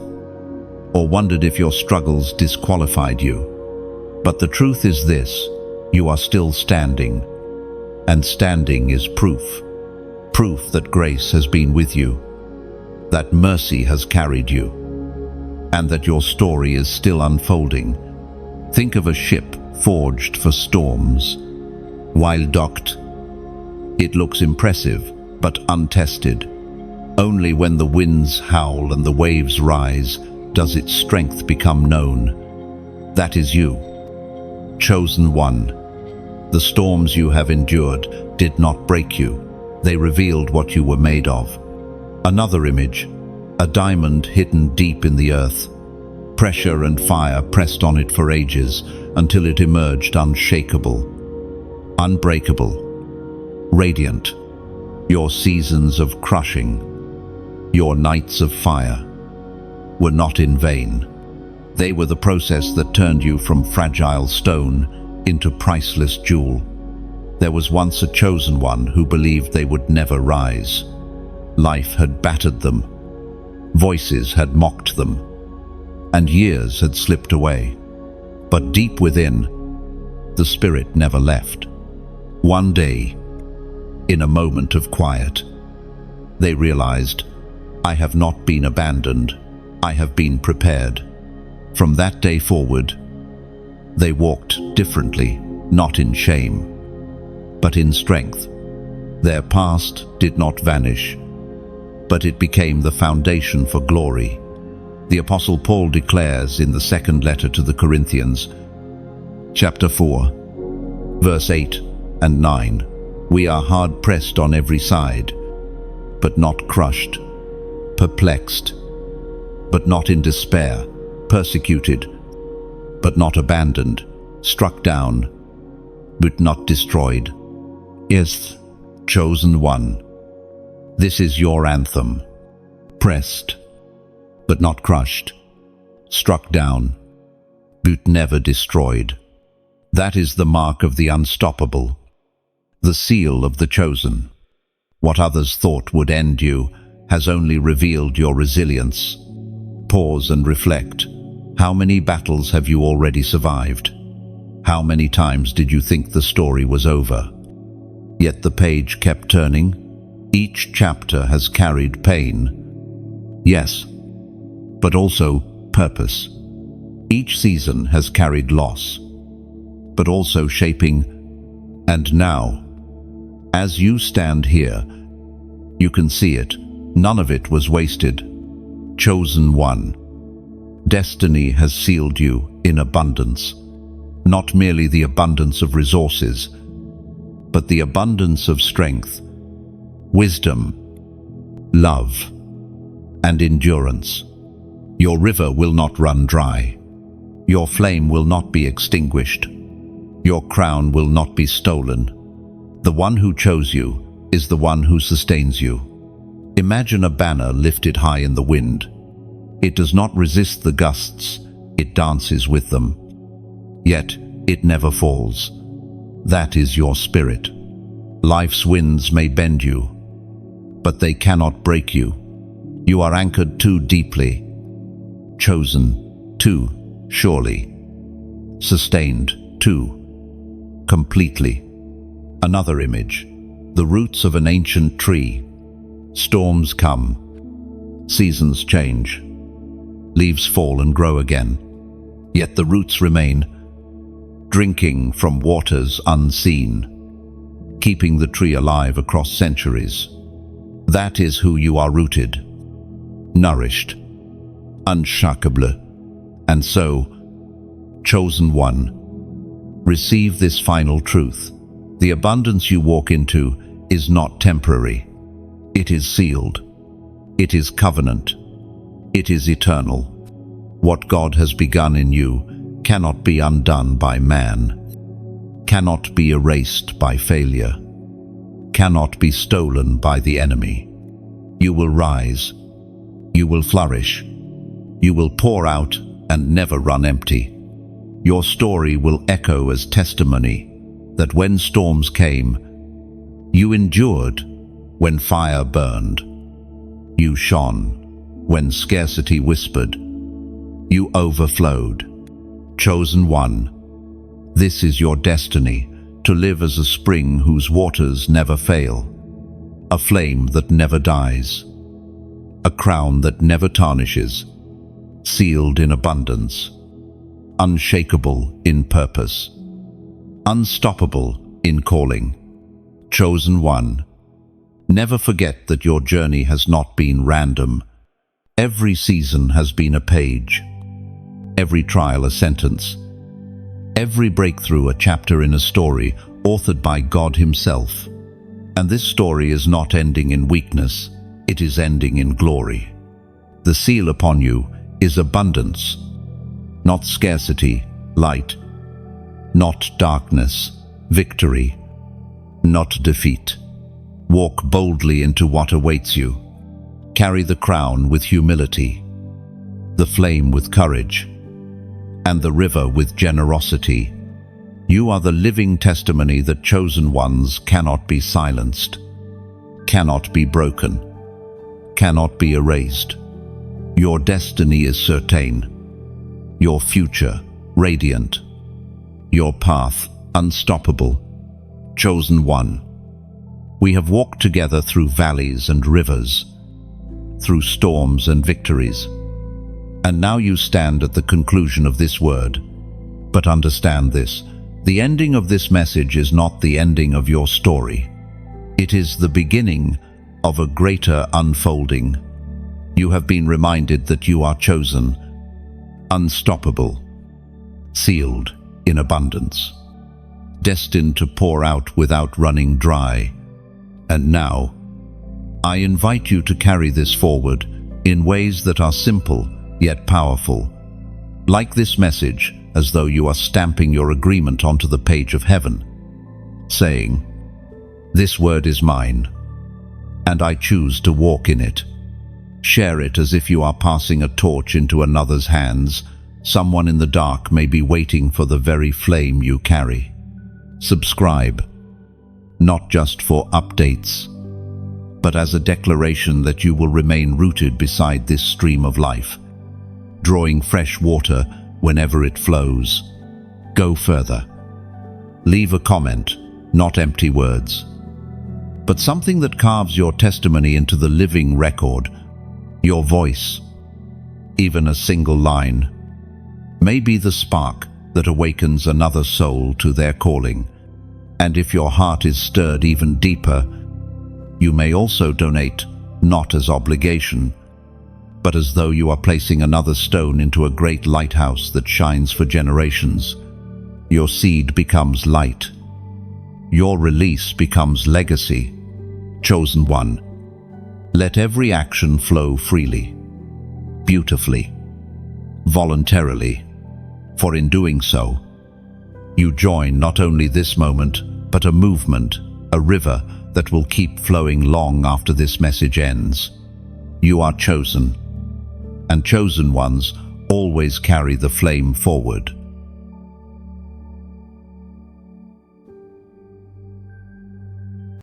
or wondered if your struggles disqualified you. But the truth is this: you are still standing, and standing is proof. Proof that grace has been with you, that mercy has carried you, and that your story is still unfolding. Think of a ship forged for storms. While docked, it looks impressive, but untested. Only when the winds howl and the waves rise does its strength become known. That is you, chosen one. The storms you have endured did not break you. They revealed what you were made of. Another image, a diamond hidden deep in the earth. Pressure and fire pressed on it for ages until it emerged unshakable, unbreakable, radiant. Your seasons of crushing, your nights of fire, were not in vain. They were the process that turned you from fragile stone into priceless jewel. There was once a chosen one who believed they would never rise. Life had battered them, voices had mocked them, and years had slipped away. But deep within, the spirit never left. One day, in a moment of quiet, they realized, I have not been abandoned, I have been prepared. From that day forward, they walked differently, not in shame, but in strength. Their past did not vanish, but it became the foundation for glory. The Apostle Paul declares in the second letter to the Corinthians, chapter 4, verse 8 and 9, we are hard pressed on every side, but not crushed, perplexed, but not in despair, persecuted, but not abandoned, struck down, but not destroyed. Yes, chosen one. This is your anthem. Pressed, but not crushed, struck down, but never destroyed. That is the mark of the unstoppable, the seal of the chosen. What others thought would end you has only revealed your resilience. Pause and reflect. How many battles have you already survived? How many times did you think the story was over? Yet the page kept turning. Each chapter has carried pain. Yes, but also purpose. Each season has carried loss, but also shaping. And now, as you stand here, you can see it. None of it was wasted. Chosen one. Destiny has sealed you in abundance. Not merely the abundance of resources, but the abundance of strength, wisdom, love, and endurance. Your river will not run dry. Your flame will not be extinguished. Your crown will not be stolen. The one who chose you is the one who sustains you. Imagine a banner lifted high in the wind. It does not resist the gusts, it dances with them. Yet it never falls. That is your spirit. Life's winds may bend you, but they cannot break you. You are anchored too deeply, chosen too surely, sustained too completely. Another image, the roots of an ancient tree. Storms come, seasons change, leaves fall and grow again. Yet the roots remain, drinking from waters unseen, keeping the tree alive across centuries. That is who you are rooted, nourished, unshakable. And so, chosen one, receive this final truth. The abundance you walk into is not temporary. It is sealed. It is covenant. It is eternal. What God has begun in you cannot be undone by man, cannot be erased by failure, cannot be stolen by the enemy. You will rise. You will flourish. You will pour out and never run empty. Your story will echo as testimony that when storms came, you endured. When fire burned, you shone. When scarcity whispered, you overflowed. Chosen one, this is your destiny, to live as a spring whose waters never fail, a flame that never dies, a crown that never tarnishes, sealed in abundance, unshakable in purpose, unstoppable in calling. Chosen one, never forget that your journey has not been random. Every season has been a page, every trial a sentence, every breakthrough a chapter in a story authored by God Himself. And this story is not ending in weakness, it is ending in glory. The seal upon you is abundance, not scarcity, light, not darkness, victory, not defeat. Walk boldly into what awaits you. Carry the crown with humility, the flame with courage, and the river with generosity. You are the living testimony that chosen ones cannot be silenced, cannot be broken, cannot be erased. Your destiny is certain, your future radiant, your path unstoppable. Chosen one, we have walked together through valleys and rivers, through storms and victories. And now you stand at the conclusion of this word. But understand this, the ending of this message is not the ending of your story. It is the beginning of a greater unfolding. You have been reminded that you are chosen, unstoppable, sealed in abundance, destined to pour out without running dry. And now, I invite you to carry this forward in ways that are simple yet powerful. Like this message, as though you are stamping your agreement onto the page of heaven, saying, "This word is mine, and I choose to walk in it." Share it as if you are passing a torch into another's hands. Someone in the dark may be waiting for the very flame you carry. Subscribe, not just for updates, but as a declaration that you will remain rooted beside this stream of life, drawing fresh water whenever it flows. Go further. Leave a comment, not empty words, but something that carves your testimony into the living record. Your voice, even a single line, may be the spark that awakens another soul to their calling. And if your heart is stirred even deeper, you may also donate, not as obligation, but as though you are placing another stone into a great lighthouse that shines for generations. Your seed becomes light. Your release becomes legacy. Chosen one, let every action flow freely, beautifully, voluntarily, for in doing so, you join not only this moment, but a movement, a river that will keep flowing long after this message ends. You are chosen, and chosen ones always carry the flame forward.